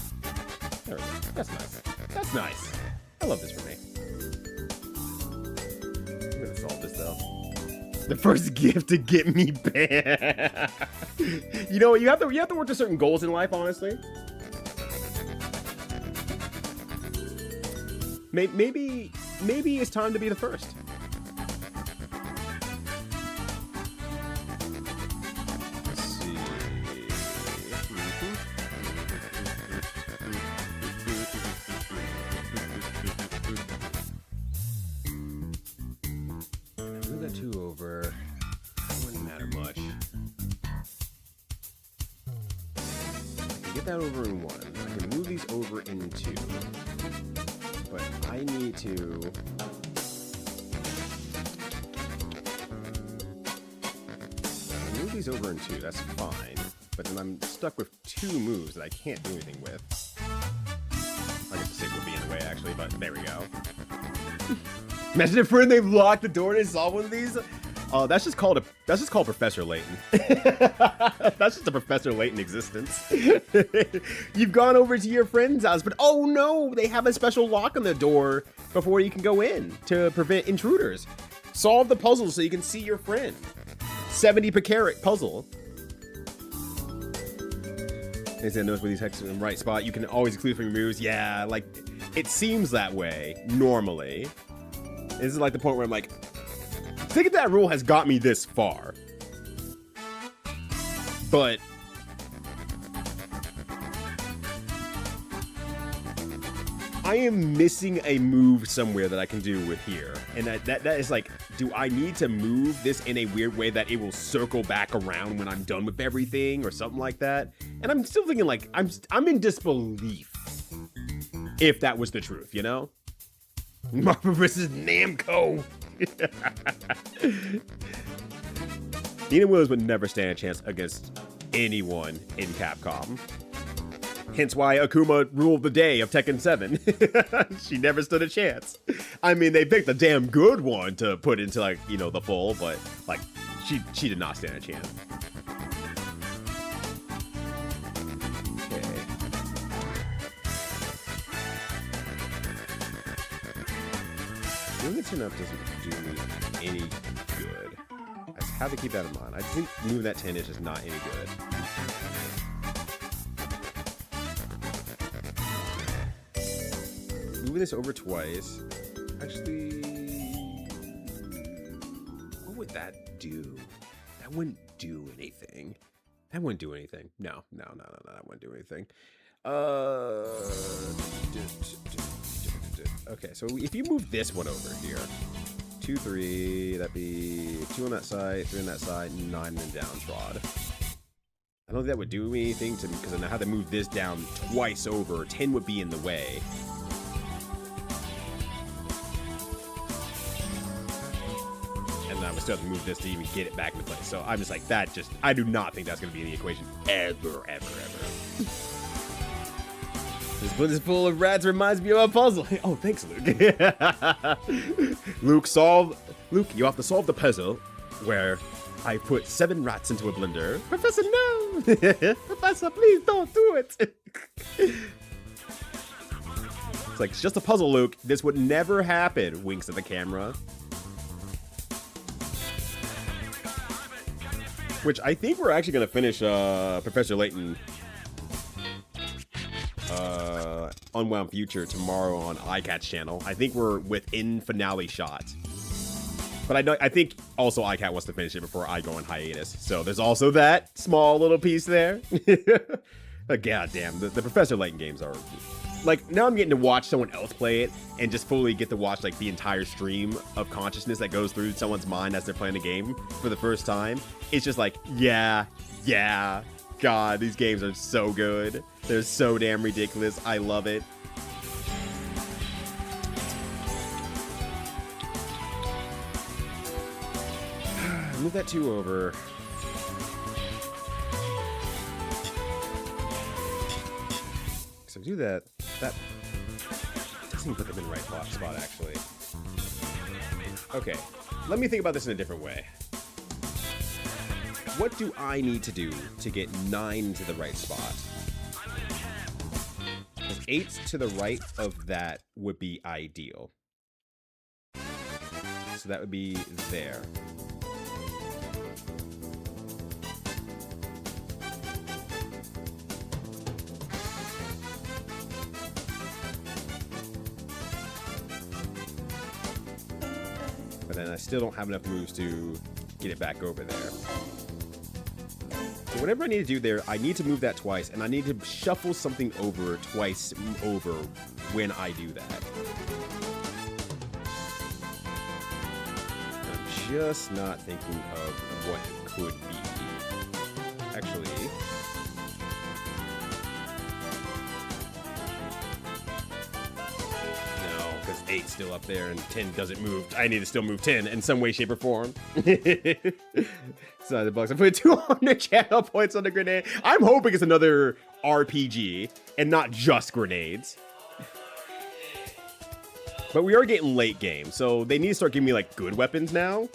we go. That's nice. That's nice. I love this for me. I'm gonna solve this though. The first gift to get me banned. You know what? You have to work to certain goals in life, honestly. Maybe it's time to be the first. Let's see. Move that 2 over. It wouldn't matter much. I can get that over in 1. I can move these over in 2. But I need to these over in 2. That's fine. But then I'm stuck with 2 moves that I can't do anything with. I guess the 6 would be in the way, actually, but there we go. Imagine if they've locked the door and saw one of these. Oh, that's just called Professor Layton. That's just a Professor Layton existence. You've gone over to your friend's house, but oh no, they have a special lock on the door before you can go in to prevent intruders. Solve the puzzle so you can see your friend. 70 per carat puzzle. Is there notice where these hexes in the right spot? You can always exclude from your moves. Yeah, like it seems that way normally. This is like the point where I'm like, thinking that rule has got me this far, but I am missing a move somewhere that I can do with here, and that is like, do I need to move this in a weird way that it will circle back around when I'm done with everything or something like that? And I'm still thinking like I'm in disbelief if that was the truth, you know? Marvel vs. Namco. Nina Williams would never stand a chance against anyone in Capcom. Hence why Akuma ruled the day of Tekken 7. She never stood a chance. I mean, they picked a damn good one to put into, like, you know, the full, but, like, she did not stand a chance. Okay. Doing it enough doesn't do me any good. I have to keep that in mind. I think moving that 10 is just not any good. Moving this over twice. Actually, what would that do? That wouldn't do anything. That wouldn't do anything. No, that wouldn't do anything. Okay, so if you move this one over here, 2, 3, that'd be 2 on that side, 3 on that side, 9 and then downtrod. I don't think that would do anything to me because then I have to move this down twice over. 10 would be in the way. And then I would still have to move this to even get it back into place. So I'm just like, I do not think that's going to be in the equation ever. This book is full of rats reminds me of a puzzle. Oh, thanks, Luke. Luke, you have to solve the puzzle where I put 7 rats into a blender. Professor, no! Professor, please don't do it. It's like, it's just a puzzle, Luke. This would never happen. Winks at the camera. Which I think we're actually going to finish Professor Layton Unwound Future tomorrow on iCat's channel. I think we're within finale shot. But I think also iCat wants to finish it before I go on hiatus. So there's also that small little piece there. But goddamn, the Professor Layton games are... Like, now I'm getting to watch someone else play it and just fully get to watch, like, the entire stream of consciousness that goes through someone's mind as they're playing a game for the first time. It's just like, yeah. God, these games are so good. They're so damn ridiculous. I love it. Move that 2 over. So do that. That doesn't put them in the right spot, actually. Okay, let me think about this in a different way. What do I need to do to get 9 to the right spot? Because 8 to the right of that would be ideal. So that would be there. But then I still don't have enough moves to get it back over there. So whatever I need to do there, I need to move that twice, and I need to shuffle something over twice over when I do that. I'm just not thinking of what it could be. Actually... no, because 8 still up there, and 10 doesn't move. I need to still move 10 in some way, shape, or form. So the bucks. I put 200 channel points on the grenade. I'm hoping it's another RPG and not just grenades. But we are getting late game, so they need to start giving me like good weapons now.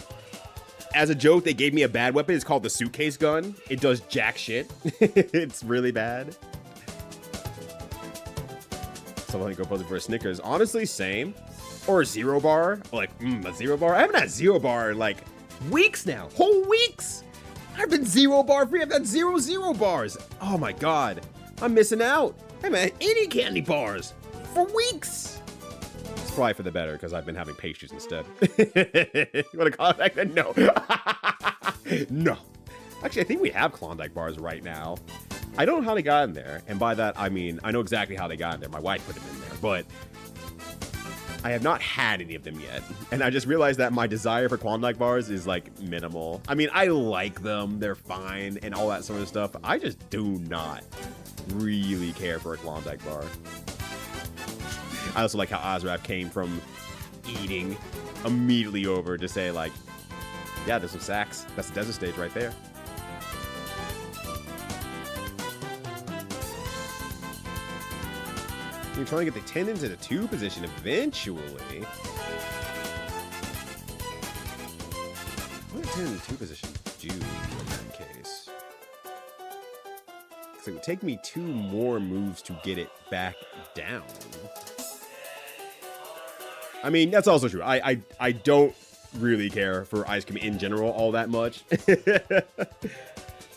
As a joke, they gave me a bad weapon. It's called the suitcase gun. It does jack shit. It's really bad. Someone go buzzing for a Snickers. Honestly, same. Or a Zero Bar. Like, a Zero Bar. I haven't had Zero Bar in like weeks now. Whole weeks. I've been Zero Bar free. I've had 0 bars. Oh my God. I'm missing out. I haven't had any candy bars for weeks. It's probably for the better because I've been having pastries instead. You want to contact them? No. No. Actually, I think we have Klondike bars right now. I don't know how they got in there. And by that, I mean, I know exactly how they got in there. My wife put them in there. But I have not had any of them yet. And I just realized that my desire for Klondike bars is like minimal. I mean, I like them. They're fine and all that sort of stuff. I just do not really care for a Klondike bar. I also like how Azraf came from eating immediately over to say like, yeah, there's some sacks. That's the desert stage right there. You're trying to get the 10 into the 2 position eventually. What did 10 in the 2 position do in that case? Because it would take me 2 more moves to get it back down. I mean, that's also true. I don't really care for ice cream in general all that much.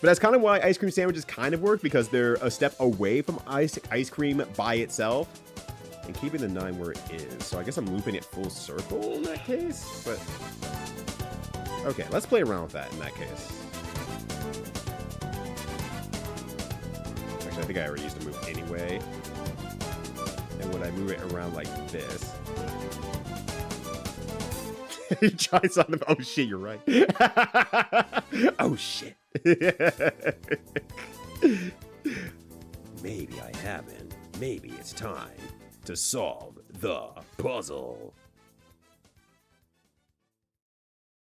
But that's kind of why ice cream sandwiches kind of work, because they're a step away from ice cream by itself and keeping the 9 where it is. So I guess I'm looping it full circle in that case. But okay, let's play around with that in that case. Actually, I think I already used the move anyway. And when I move it around like this, he tries on the. Oh shit, you're right. Oh shit. Maybe I haven't. Maybe it's time to solve the puzzle.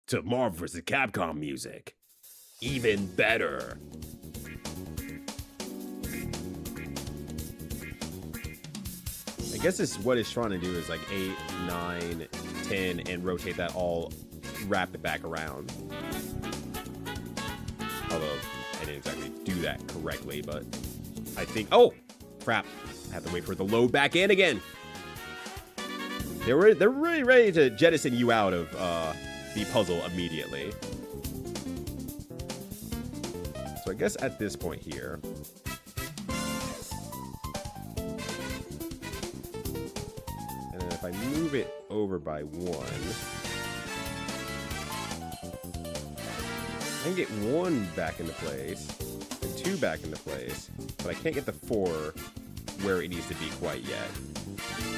To Marvel vs. Capcom music. Even better. I guess this what it's trying to do is like 8, 9, 10, and rotate that all, wrap it back around. Although I didn't exactly do that correctly, but I think, oh crap, I have to wait for it to load back in again. They're really ready to jettison you out of the puzzle immediately. So I guess at this point here, and then if I move it over by 1, I can get 1 back into place, and 2 back into place, but I can't get the 4 where it needs to be quite yet.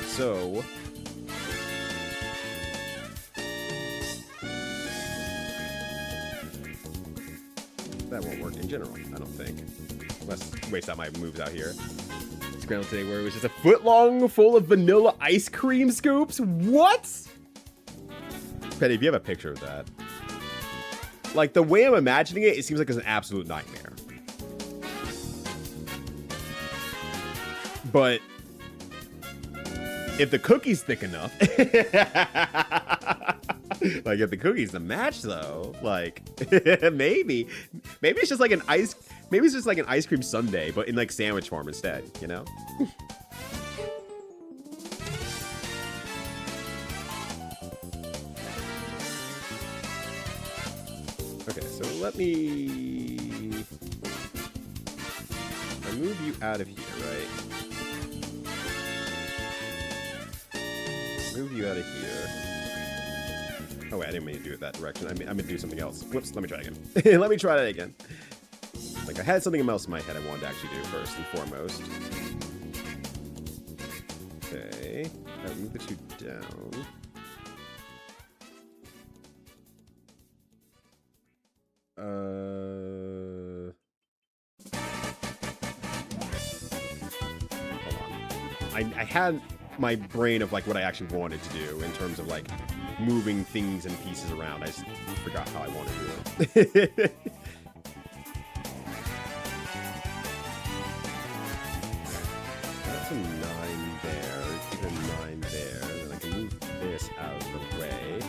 So that won't work in general, I don't think. Let's waste out my moves out here. Scramble today where it was just a foot long full of vanilla ice cream scoops? What? Petty, if you have a picture of that. Like, the way I'm imagining it, it seems like it's an absolute nightmare. But if the cookie's thick enough, like if the cookie's the match though, like maybe it's just like an ice cream sundae, but in like sandwich form instead, you know? Okay, so let me move you out of here, right? Move you out of here. Oh wait, I didn't mean to do it that direction. I'm gonna do something else. Whoops, let me try again. Let me try that again. Like, I had something else in my head I wanted to actually do first and foremost. Okay, gotta move the 2 down. Hold on. I had my brain of like what I actually wanted to do in terms of like moving things and pieces around. I just forgot how I want to do it. That's a 9 there. Keep a 9 there. Then I can move this out of the way.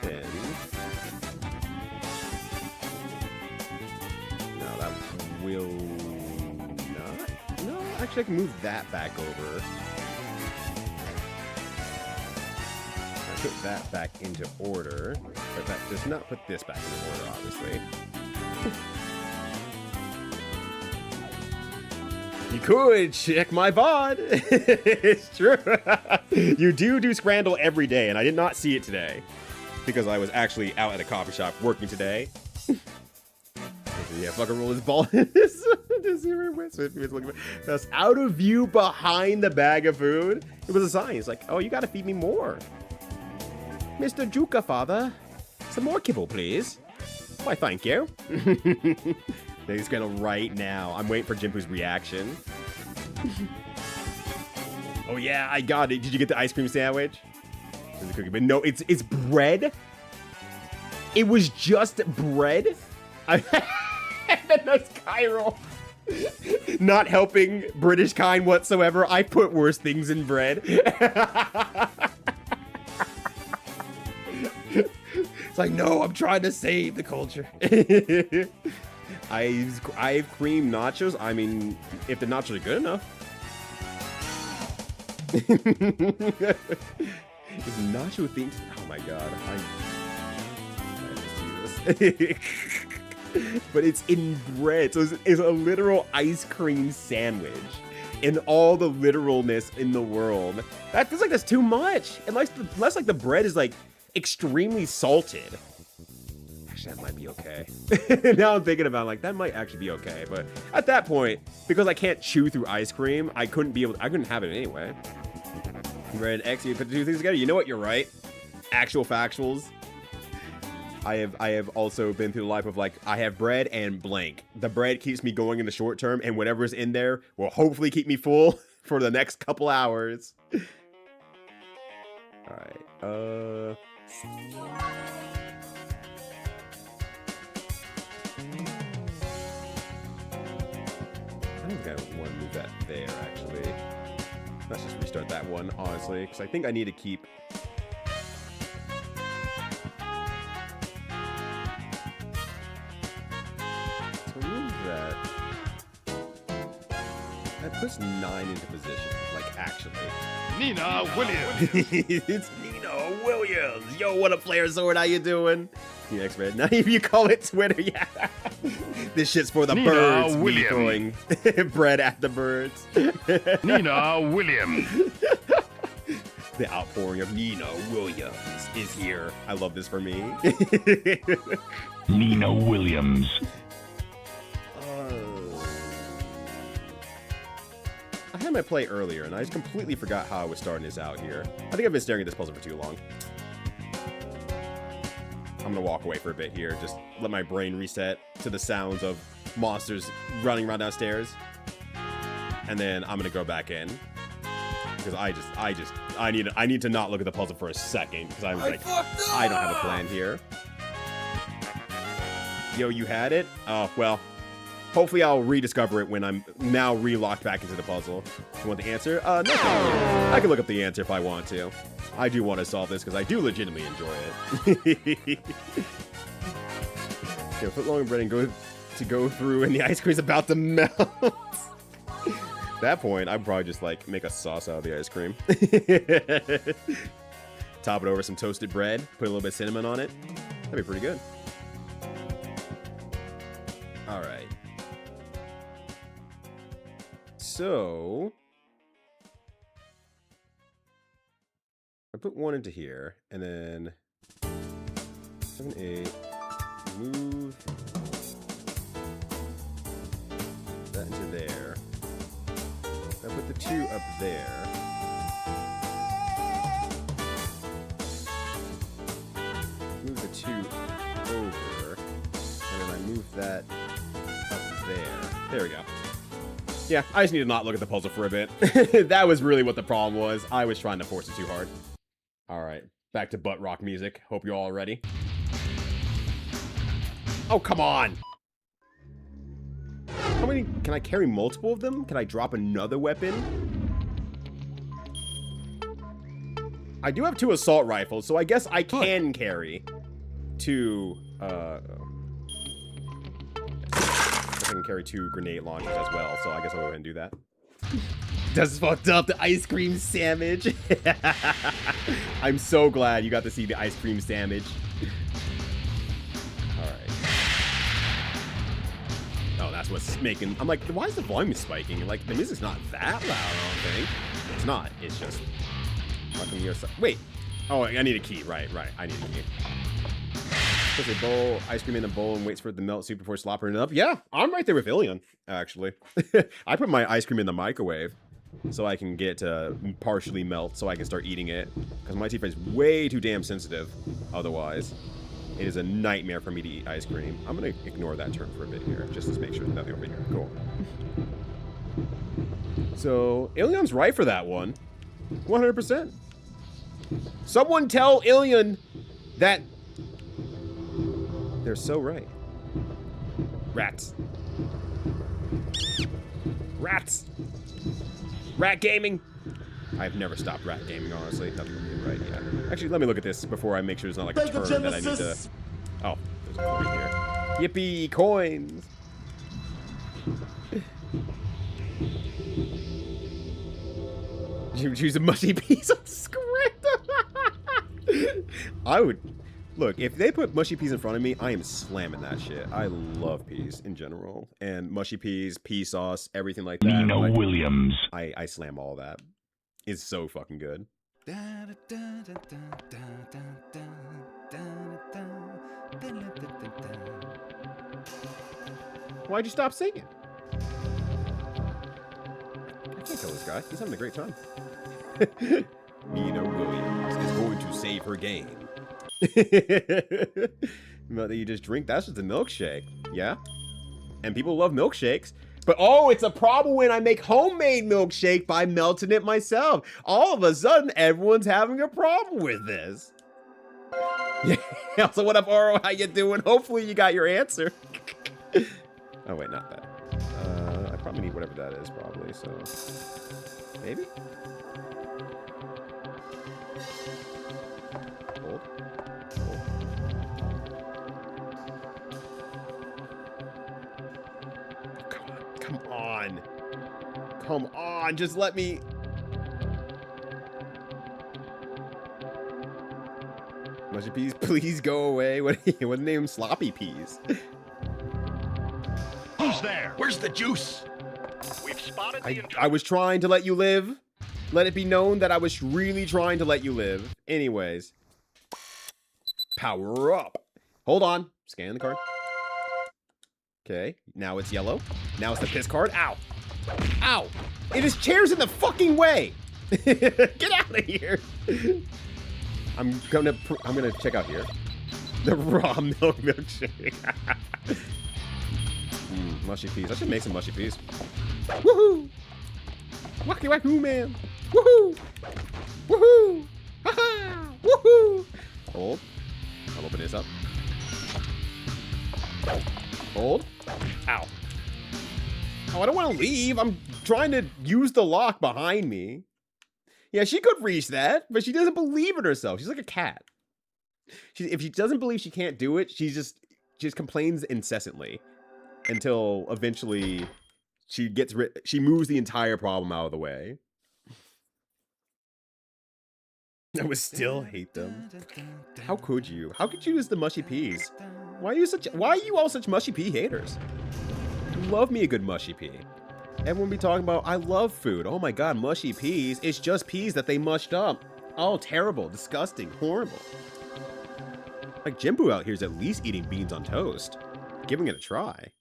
10. No, that will not. No, actually I can move that back over. Put that back into order, but that does not put this back into order, obviously. You could check my VOD. It's true. You do Scrandle every day, and I did not see it today because I was actually out at a coffee shop working today. Yeah, fucking roll his ball. That's out of view behind the bag of food. It was a sign. It's like, oh, you gotta feed me more. Mr. Juka, father. Some more kibble, please. Why, thank you. He's gonna right now. I'm waiting for Jimpu's reaction. Oh yeah, I got it. Did you get the ice cream sandwich? There's a cookie, but no, it's bread. It was just bread. And then that's Cairo. Not helping British kind whatsoever. I put worse things in bread. It's like, no, I'm trying to save the culture. I've cream nachos. I mean, if the nachos are good enough. If nacho thinks, oh my god, I just do this. But it's in bread, so it's a literal ice cream sandwich. In all the literalness in the world, that feels like that's too much. Unless like the bread is like extremely salted. Actually, that might be okay. Now I'm thinking about it, like that might actually be okay. But at that point, because I can't chew through ice cream, I couldn't have it anyway. Bread X, you put the two things together. You know what? You're right. Actual factuals. I have also been through the life of like I have bread and blank. The bread keeps me going in the short term, and whatever's in there will hopefully keep me full for the next couple hours. All right. I don't think I want to move that there, actually. Let's just restart that one, honestly, because I think I need to keep... So remove that. That puts 9 into position, like, actually. Nina Williams. It's Nina Williams. Yo, what up, Flare Sword? How you doing? You X-Red. Now you call it Twitter, yeah. This shit's for the Nina birds. Williams. Me throwing bread at the birds. Nina Williams. The outpouring of Nina Williams is here. I love this for me. Nina Williams. I had my play earlier, and I just completely forgot how I was starting this out here. I think I've been staring at this puzzle for too long. I'm gonna walk away for a bit here, just let my brain reset to the sounds of monsters running around downstairs. And then I'm gonna go back in. Because I need to not look at the puzzle for a second, because I'm like, I don't have a plan here. Yo, you had it? Oh, well, hopefully I'll rediscover it when I'm now re-locked back into the puzzle. You want the answer? No thank you. I can look up the answer if I want to. I do want to solve this because I do legitimately enjoy it. Okay, foot long bread and go through and the ice cream's about to melt. At that point, I'd probably just like make a sauce out of the ice cream. Top it over some toasted bread, put a little bit of cinnamon on it. That'd be pretty good. All right. So I put 1 into here, and then 7, 8, move that into there. I put the 2 up there. Move the 2 over, and then I move that up there. There we go. Yeah, I just need to not look at the puzzle for a bit. That was really what the problem was. I was trying to force it too hard. Alright, back to butt rock music. Hope you're all ready. Oh, come on! How many... Can I carry multiple of them? Can I drop another weapon? I do have 2 assault rifles, so I guess I can carry 2, I can carry 2 grenade launchers as well, so I guess I'll go ahead and do that. That's fucked up, the ice cream sandwich. I'm so glad you got to see the ice cream sandwich. Alright. Oh, that's what's making... I'm like, why is the volume spiking? Like, the music's not that loud, I don't think. It's not, it's just... Wait. Oh, I need a key. Right. I need a key. Puts a bowl, ice cream in a bowl and waits for it to melt soup before slopping it up. Yeah, I'm right there with Ilion, actually. I put my ice cream in the microwave so I can get to partially melt so I can start eating it. Because my teeth is way too damn sensitive otherwise. It is a nightmare for me to eat ice cream. I'm going to ignore that term for a bit here, just to make sure there's nothing over here. Cool. So, Ilion's right for that one. 100%. Someone tell Ilion that they're so right. Rats. Rats. Rat gaming. I've never stopped rat gaming, honestly. Nothing right, yeah. Actually, let me look at this before I make sure there's not like a turn that I need to... Oh, there's a coin here. Yippee, coins. You would choose a mushy piece of script. I would... Look, if they put mushy peas in front of me, I am slamming that shit. I love peas in general. And mushy peas, pea sauce, everything like that. Nina Williams. I slam all that. It's so fucking good. Why'd you stop singing? I can't kill this guy. He's having a great time. Nina Williams is going to save her game. That you just drink, that's just a milkshake. Yeah? And people love milkshakes. But oh, it's a problem when I make homemade milkshake by melting it myself. All of a sudden, everyone's having a problem with this. Yeah, so what up, Oro? How you doing? Hopefully you got your answer. Oh, wait, not that. I probably need whatever that is, probably, so... Maybe? Hold. Hold. Come on. Come on, just let me... Mushy peas, please go away. What name? Sloppy peas. Who's there? Where's the juice? We've spotted the intruder. I was trying to let you live. Let it be known that I was really trying to let you live. Anyways. Power up. Hold on. Scan the card. Okay. Now it's yellow. Now it's the piss card. Ow. Ow. It is chairs in the fucking way. Get out of here. I'm gonna check out here. The raw milk milkshake. Mushy peas. I should make some mushy peas. Woohoo! Wacky wacky man! Woohoo! Woohoo! Haha! Woohoo! Hold. I'll open this up. Hold. Ow. Oh, I don't want to leave. I'm trying to use the lock behind me. Yeah, she could reach that, but she doesn't believe in herself. She's like a cat. If she doesn't believe she can't do it, she just complains incessantly until eventually she moves the entire problem out of the way. I would still hate them. How could you? How could you use the mushy peas? Why are you all such mushy pea haters? Love me a good mushy pea. Everyone be talking about, I love food. Oh my god, mushy peas. It's just peas that they mushed up. Oh, terrible, disgusting, horrible. Like, Jimbo out here is at least eating beans on toast. Giving it a try.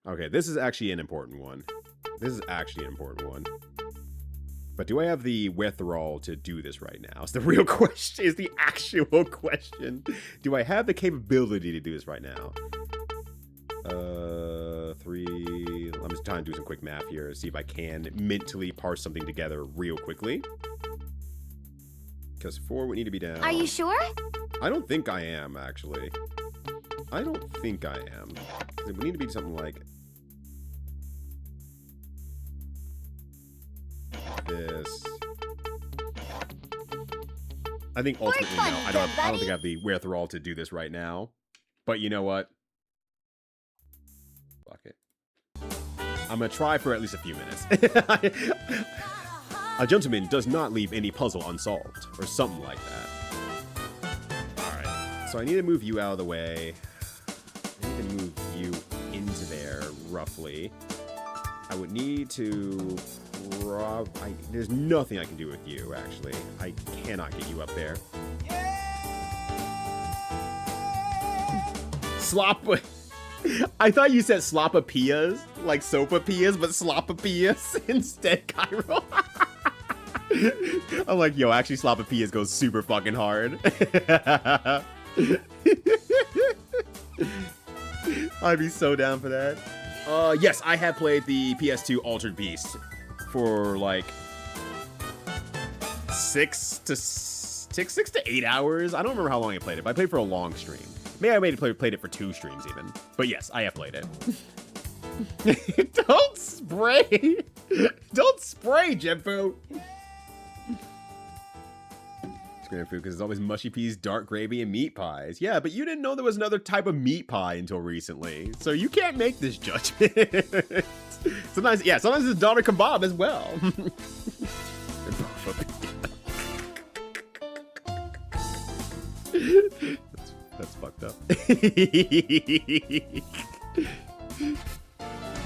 Okay, this is actually an important one. This is actually an important one. But do I have the wherewithal to do this right now? It's the real question. Is the actual question. Do I have the capability to do this right now? 3 try and do some quick math here, see if I can mentally parse something together real quickly. Because 4 would need to be down. Are you sure? I don't think I am, actually. I don't think I am. It would need to be something like this. I think ultimately, no. I don't think I have the wherewithal to do this right now. But you know what? Fuck it. I'm gonna try for at least a few minutes. A gentleman does not leave any puzzle unsolved, or something like that. Alright, so I need to move you out of the way. I need to move you into there, roughly. I would need to... there's nothing I can do with you, actually. I cannot get you up there. Slop... I thought you said slopapillas, like sopapillas, but slopapillas instead, Cairo. I'm like, yo, actually slopapillas goes super fucking hard. I'd be so down for that. Yes, I have played the PS2 Altered Beast for like 6 to 8 hours. I don't remember how long I played it, but I played for a long stream. Maybe I played it for 2 streams even. But yes, I have played it. Don't spray! Don't spray, Jeppo! Scram food, because it's always mushy peas, dark gravy, and meat pies. Yeah, but you didn't know there was another type of meat pie until recently. So you can't make this judgment. Sometimes it's doner kebab as well. That's fucked up.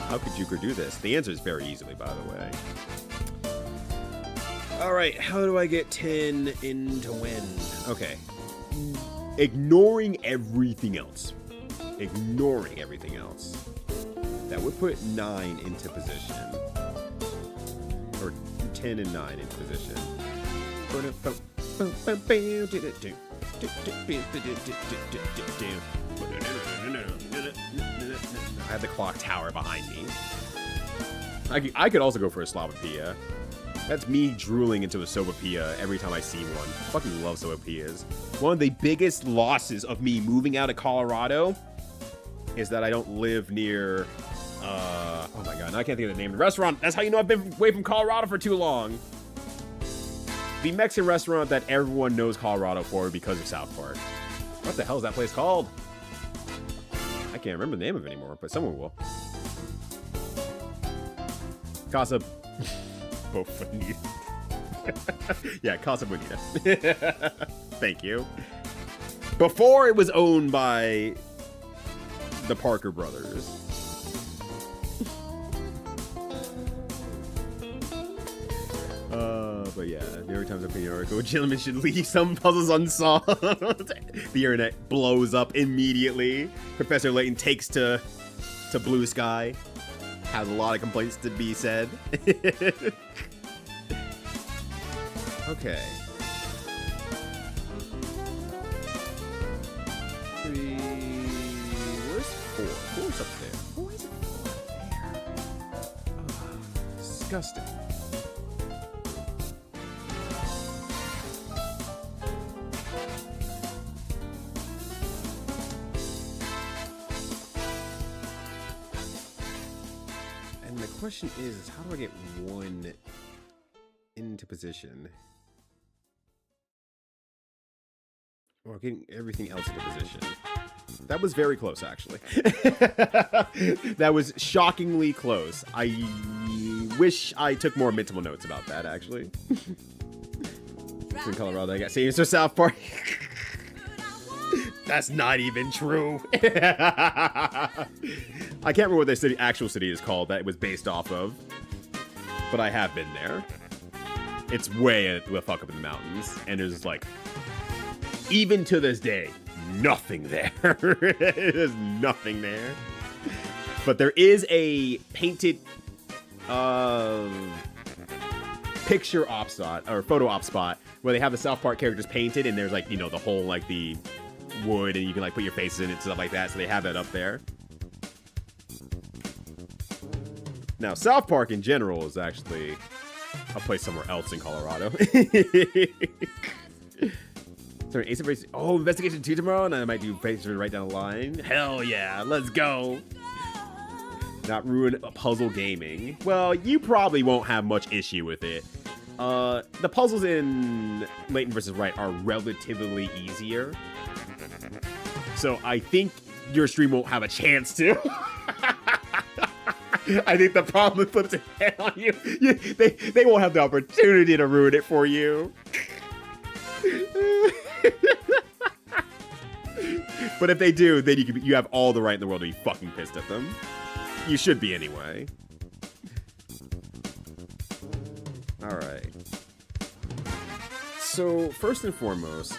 How could Juker do this? The answer is very easily, by the way. Alright, how do I get 10 into win? Okay. Ignoring everything else. Ignoring everything else. That would put 9 into position. Or 10 and 9 into position. I have the clock tower behind me. I could also go for a Slavopia. That's me drooling into a Sopapilla every time I see one. I fucking love Sopapillas. One of the biggest losses of me moving out of Colorado is that I don't live near... oh my god, now I can't think of the name of the restaurant. That's how you know I've been away from Colorado for too long. The Mexican restaurant that everyone knows Colorado for because of South Park. What the hell is that place called? I can't remember the name of it anymore, but someone will. Casa Bonita. Yeah, Casa Bonita. Thank you. Before it was owned by the Parker brothers. But yeah, every time I play New York, a gentleman should leave some puzzles unsolved. The internet blows up immediately. Professor Layton takes to Blue Sky. Has a lot of complaints to be said. Okay. 3. Where's 4? 4's up there. Why is it 4 up there? Oh, disgusting. And the question is how do I get 1 into position? Or getting everything else into position. That was very close, actually. That was shockingly close. I wish I took more mental notes about that, actually. It's in Colorado, I got saved for South Park. That's not even true. I can't remember what the actual city is called that it was based off of. But I have been there. It's way the fuck up in the mountains. And there's like... Even to this day, nothing there. There's nothing there. But there is a painted picture op spot, or photo op spot, where they have the South Park characters painted, and there's like, you know, the whole, like, the wood, and you can, like, put your faces in it and stuff like that, so they have that up there. Now, South Park in general is actually a place somewhere else in Colorado. So, Ace of Base. Oh, Investigation 2 tomorrow, and I might do Face right down the line. Hell yeah, let's go. Not ruin puzzle gaming. Well, you probably won't have much issue with it. The puzzles in Leighton vs. Wright are relatively easier. So I think your stream won't have a chance to. I think the problem flips its head on you. They won't have the opportunity to ruin it for you. But if they do, then you have all the right in the world to be fucking pissed at them. You should be anyway. Alright. So, first and foremost,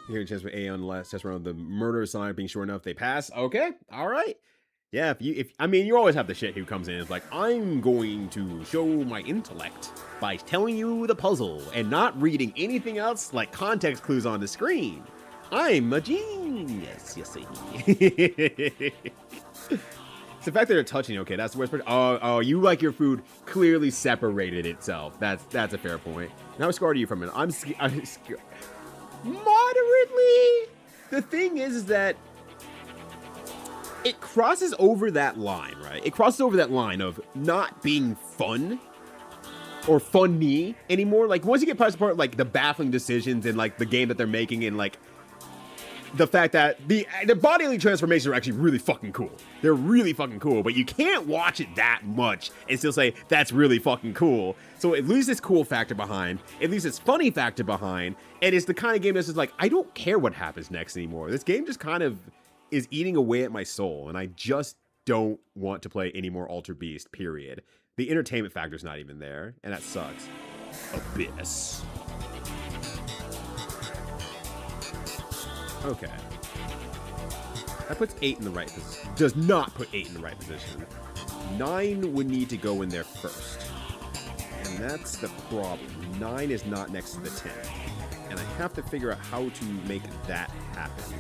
hearing a chance with A on the last test round of the murder sign being sure enough they pass. Okay, alright. Yeah, I mean, you always have the shit who comes in and is like, I'm going to show my intellect by telling you the puzzle and not reading anything else like context clues on the screen. I'm a genius, you see. It's the fact that they're touching, okay, that's the worst part. Oh, you like your food clearly separated itself. That's a fair point. Now how scared are you from it? I'm scared. Moderately. The thing is that it crosses over that line, right? It crosses over that line of not being fun or funny anymore. Like, once you get past the part, like, the baffling decisions and, like, the game that they're making and, like, the fact that the bodily transformations are actually really fucking cool. They're really fucking cool, but you can't watch it that much and still say, that's really fucking cool. So at least it's cool factor behind, at least it's funny factor behind, and it's the kind of game that's just like, I don't care what happens next anymore. This game just kind of is eating away at my soul, and I just don't want to play any more Alter Beast, period. The entertainment factor's not even there, and that sucks. Abyss. Okay. That puts 8 in the right position. Does not put 8 in the right position. 9 would need to go in there first. And that's the problem. 9 is not next to the 10. And I have to figure out how to make that happen.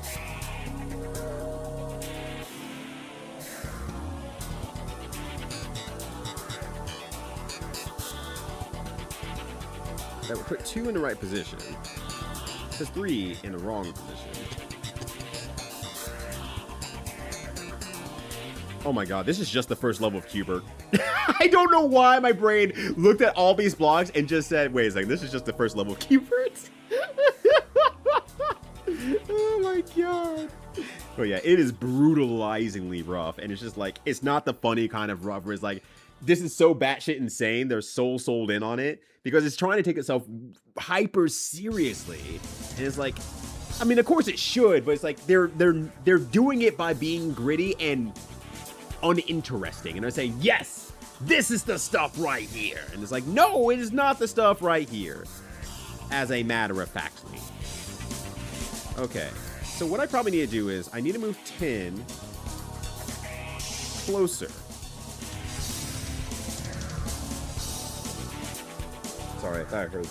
That would put 2 in the right position. It 3 in the wrong position. Oh my god, this is just the first level of Cubert. I don't know why my brain looked at all these blocks and just said, wait a second, this is just the first level of Cubert? Oh my god. Oh yeah, it is brutalizingly rough, and it's just like, it's not the funny kind of rough where it's like, this is so batshit insane, they're so sold in on it, because it's trying to take itself hyper seriously. And it's like, I mean, of course it should, but it's like, they're doing it by being gritty and uninteresting. And they're saying, yes, this is the stuff right here. And it's like, no, it is not the stuff right here. As a matter of factly. Okay, so what I probably need to do is, I need to move 10 closer. Sorry, I thought I heard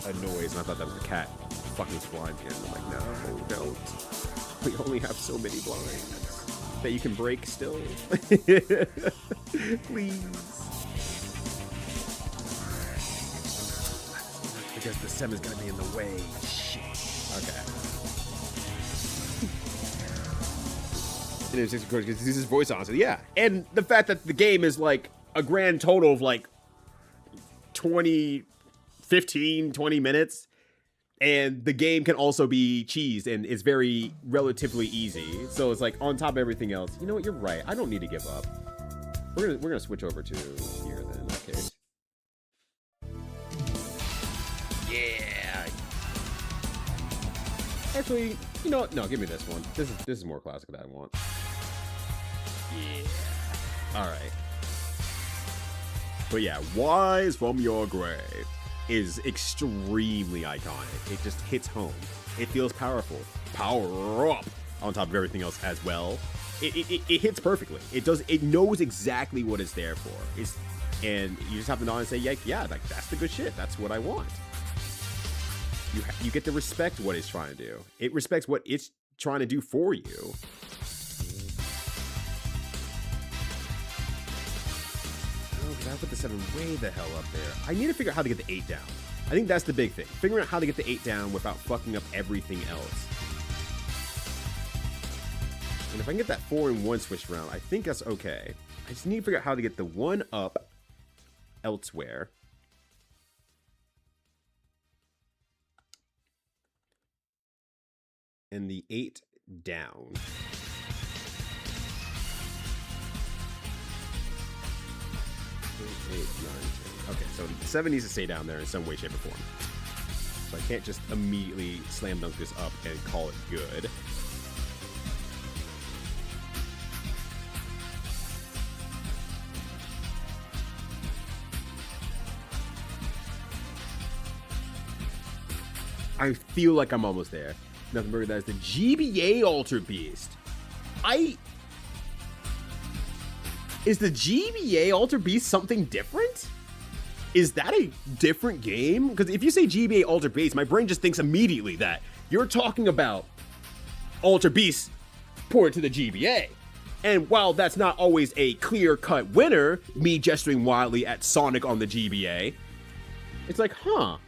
a noise and I thought that was the cat fucking blind again. I'm like, no, don't. We only have so many blinds that you can break still. Please. Because the sim is gonna be in the way. Shit. Okay. And it's because this is voice on, so yeah. And the fact that the game is like a grand total of like 15, 20 minutes, and the game can also be cheesed and it's very relatively easy. So it's like on top of everything else. You know what? You're right. I don't need to give up. We're gonna switch over to here then in that case. Yeah. Actually, you know what? No, give me this one. This is more classic than I want. Yeah. All right. But yeah, Wise from Your Grave is extremely iconic. It just hits home. It feels powerful. Power up on top of everything else as well. It hits perfectly. It knows exactly what it's there for. And you just have to nod and say, yeah, like that's the good shit. That's what I want. You get to respect what it's trying to do. It respects what it's trying to do for you. Oh, because I put the 7 way the hell up there. I need to figure out how to get the 8 down. I think that's the big thing. Figuring out how to get the 8 down without fucking up everything else. And if I can get that 4 and 1 switched around, I think that's okay. I just need to figure out how to get the 1 up elsewhere. And the 8 down. 8, 9, 10. Okay, so 7 needs to stay down there in some way, shape, or form. So I can't just immediately slam dunk this up and call it good. I feel like I'm almost there. Nothing better than that is the GBA Alter Beast. Is the GBA Alter Beast something different? Is that a different game? Because if you say GBA Alter Beast, my brain just thinks immediately that you're talking about Alter Beast ported to the GBA. And while that's not always a clear-cut winner, me gesturing wildly at Sonic on the GBA, it's like, huh,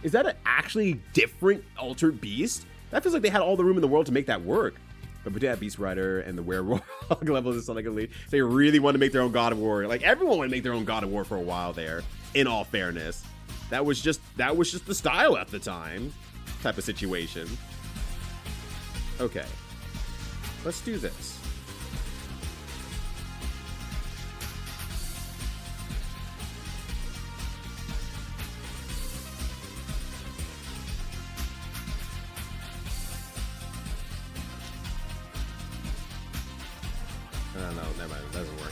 is that an actually different Altered Beast? That feels like they had all the room in the world to make that work. But we did have Beast Rider and the Werewolf levels of Sonic Elite. They really wanted to make their own God of War. Like, everyone wanted to make their own God of War for a while there, in all fairness. That was just the style at the time type of situation. Okay. Let's do this.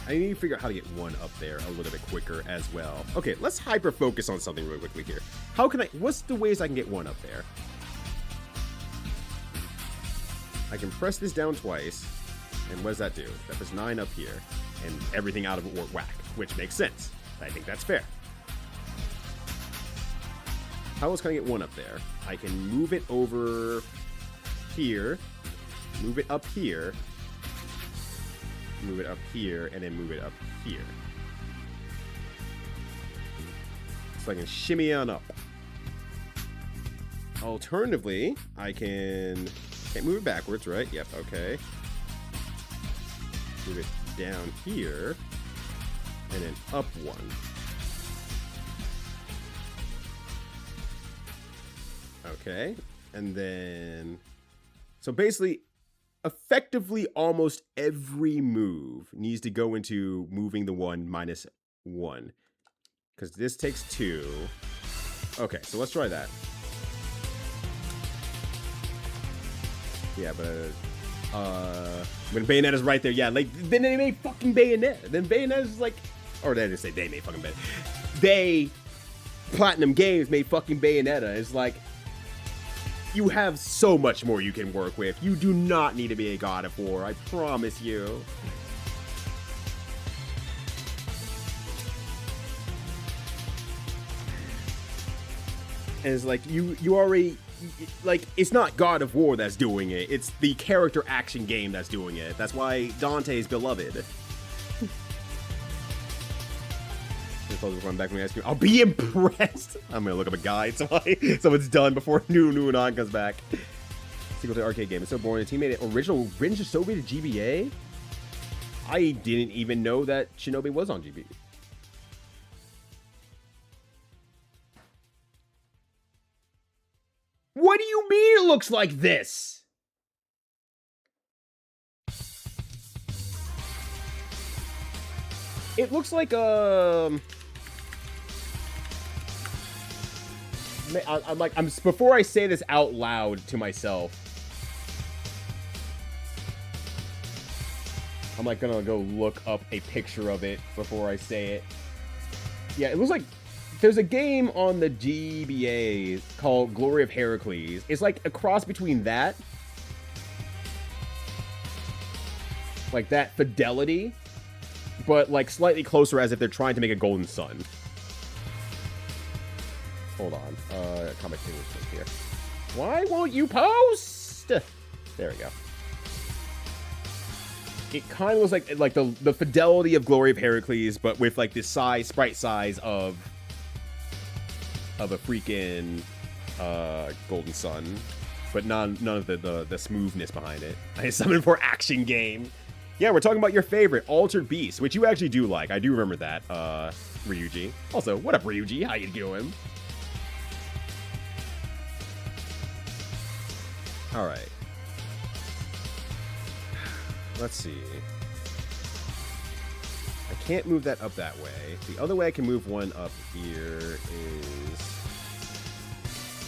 I need to figure out how to get 1 up there a little bit quicker as well. Okay, let's hyper focus on something really quickly here. What's the ways I can get 1 up there? I can press this down twice, and what does that do? That puts 9 up here, and everything out of it will whack, which makes sense. I think that's fair. How else can I get 1 up there? I can move it over here, move it up here, move it up here, and then move it up here. So I can shimmy on up. Alternatively, I can't move it backwards, right? Yep, okay. Move it down here, and then up 1. Okay, and then... So basically, effectively almost every move needs to go into moving the 1 minus 1. Because this takes 2. Okay, so let's try that. Yeah, but... when Bayonetta's right there, yeah, like, then they made fucking Bayonetta. Then Bayonetta's like... Or they didn't say they made fucking Bayonetta. Platinum Games made fucking Bayonetta. It's like... You have so much more you can work with. You do not need to be a God of War, I promise you. And it's like, you already... Like, it's not God of War that's doing it. It's the character action game that's doing it. That's why Dante's beloved. I'll be impressed. I'm gonna look up a guide so it's done before new and on comes back. Sequel to the arcade game. It's so boring. The team made an original Rin Shinobi to GBA. I didn't even know that Shinobi was on GBA. What do you mean it looks like this? It looks like I'm before I say this out loud to myself, I'm like gonna go look up a picture of it before I say it. Yeah, it looks like there's a game on the GBA called Glory of Heracles. It's like a cross between that, like that fidelity, but like slightly closer, as if they're trying to make a Golden Sun. Hold on, comic figures here. Why won't you post? There we go. It kind of looks like the fidelity of Glory of Heracles, but with like this sprite size of a freaking Golden Sun, but none of the smoothness behind it. I summoned for action game. Yeah, we're talking about your favorite Altered Beast, which you actually do like. I do remember that, Ryuji. Also, what up, Ryuji? How you doing? All right. Let's see. I can't move that up that way. The other way I can move one up here is...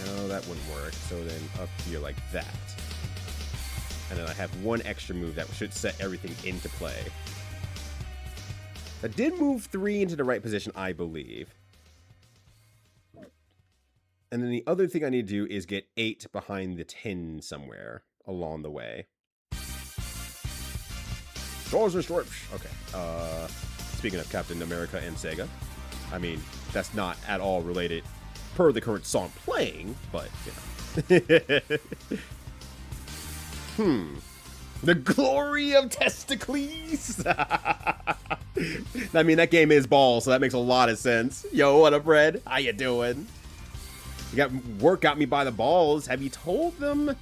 No, that wouldn't work. So then up here like that. And then I have one extra move that should set everything into play. That did move 3 into the right position, I believe. And then the other thing I need to do is get 8 behind the 10 somewhere along the way. Stars and Stripes. Okay. Speaking of Captain America and Sega, I mean, that's not at all related per the current song playing, but, you know. The glory of testicles. I mean, that game is balls, so that makes a lot of sense. Yo, what up, Red? How you doing? Work got me by the balls. Have you told them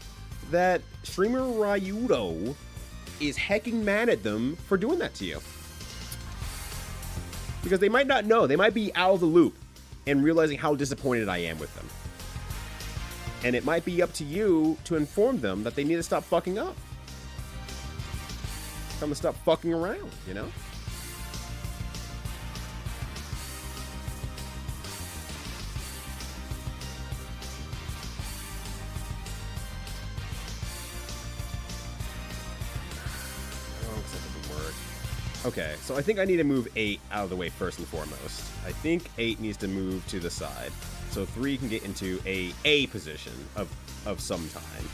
that streamer Ryudo is hecking mad at them for doing that to you? Because they might not know. They might be out of the loop and realizing how disappointed I am with them. And it might be up to you to inform them that they need to stop fucking up. Tell them to stop fucking around, you know? Okay, so I think I need to move 8 out of the way first and foremost. I think 8 needs to move to the side. So 3 can get into a position of some time.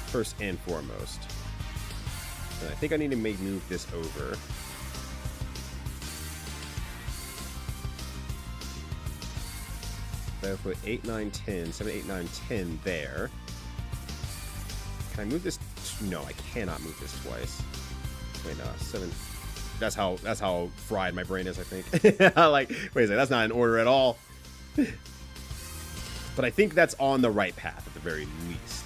First and foremost. And I think I need to move this over. So I put 8, 9, 10, 7, 8, 9, 10 there. Can I move this? No, I cannot move this twice. Wait, no, 7. That's how fried my brain is, I think. Like, wait a second, that's not in order at all. But I think that's on the right path at the very least.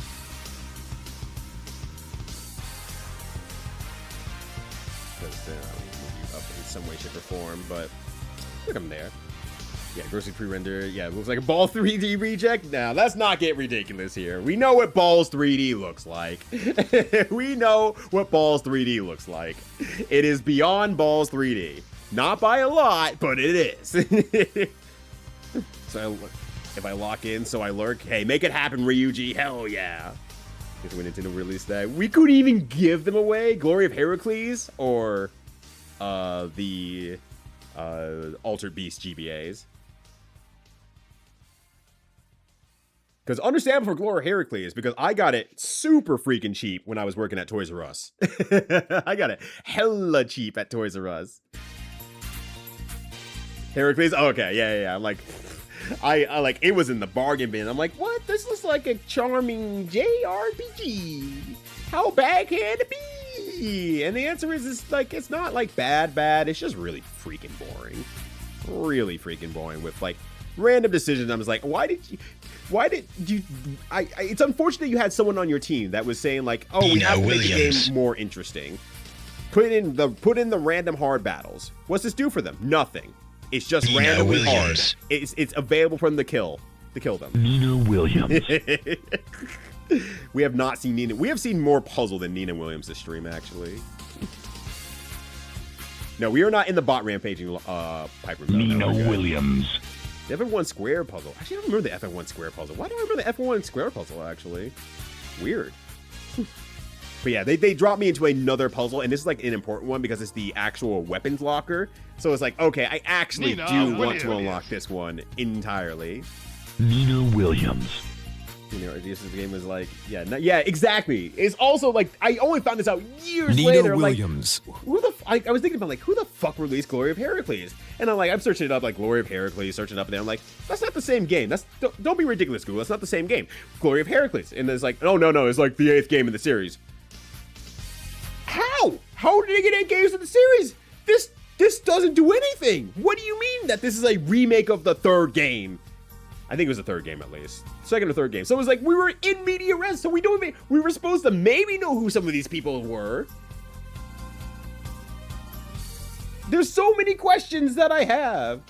Because move you up in some way, shape, or form, but look, I'm there. Yeah, grossly pre-render. Yeah, it looks like a Ball 3D reject. Now, let's not get ridiculous here. We know what Balls 3D looks like. We know what Balls 3D looks like. It is beyond Balls 3D. Not by a lot, but it is. So, if I lock in, so I lurk. Hey, make it happen, Ryuji. Hell yeah. If when Nintendo released that, we could even give them away. Glory of Heracles or the Altered Beast GBAs. Because understandable for Glory Heracles, because I got it super freaking cheap when I was working at Toys R Us. I got it hella cheap at Toys R Us. Heracles? Okay, yeah. I'm like, I like, it was in the bargain bin. I'm like, what? This looks like a charming JRPG. How bad can it be? And the answer is, it's like, it's not like bad. It's just really freaking boring. Really freaking boring with like random decisions. I was like, why did you it's unfortunate you had someone on your team that was saying like, oh, we have to make the game more interesting. Put in the random hard battles. What's this do for them? Nothing. It's just randomly hard. It's available for them to kill them. Nina Williams. We have not seen Nina. We have seen more puzzle than Nina Williams this stream, actually. No, we are not in the bot rampaging Piper. Nina Williams. The FF1 square puzzle. Actually, I don't remember the FF1 square puzzle. Why do I remember the FF1 square puzzle, actually? Weird. But yeah, they dropped me into another puzzle, and this is like an important one because it's the actual weapons locker. So it's like, okay, I actually want to unlock this one entirely. Nina Williams. You know, this game was like, yeah, exactly. It's also like, I only found this out years Nina later. Williams. Like, who the I was thinking about, like, who the fuck released Glory of Heracles? And I'm searching it up, like, Glory of Heracles, searching up and down. I'm like, that's not the same game. Don't be ridiculous, Google. That's not the same game. Glory of Heracles. And it's like, oh, no, it's like the 8th game in the series. How did they get 8 games in the series? This doesn't do anything. What do you mean that this is a remake of the 3rd game? I think it was the 3rd game at least. 2nd or 3rd game. So it was like, we were in media res, so we were supposed to maybe know who some of these people were. There's so many questions that I have.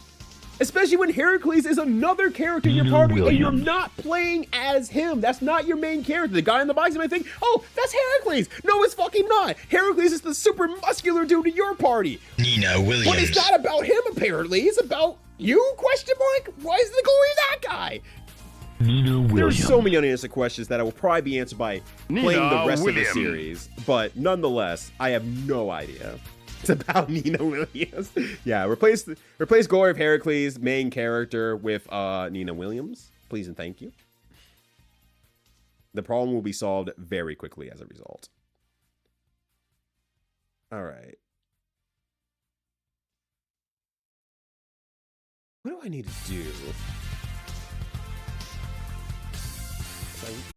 Especially when Heracles is another character in your party and you're not playing as him. That's not your main character. The guy in the box, you might think, oh, that's Heracles. No, it's fucking not. Heracles is the super muscular dude in your party. Nina Williams. But it's not about him, apparently. It's about you, question mark? Why is the glory of that guy? Nina Williams. There's so many unanswered questions that I will probably be answered by playing the rest of the series. But nonetheless, I have no idea. It's about Nina Williams. Yeah, replace Glory of Heracles main character with Nina Williams. Please and thank you. The problem will be solved very quickly as a result. All right. What do I need to do?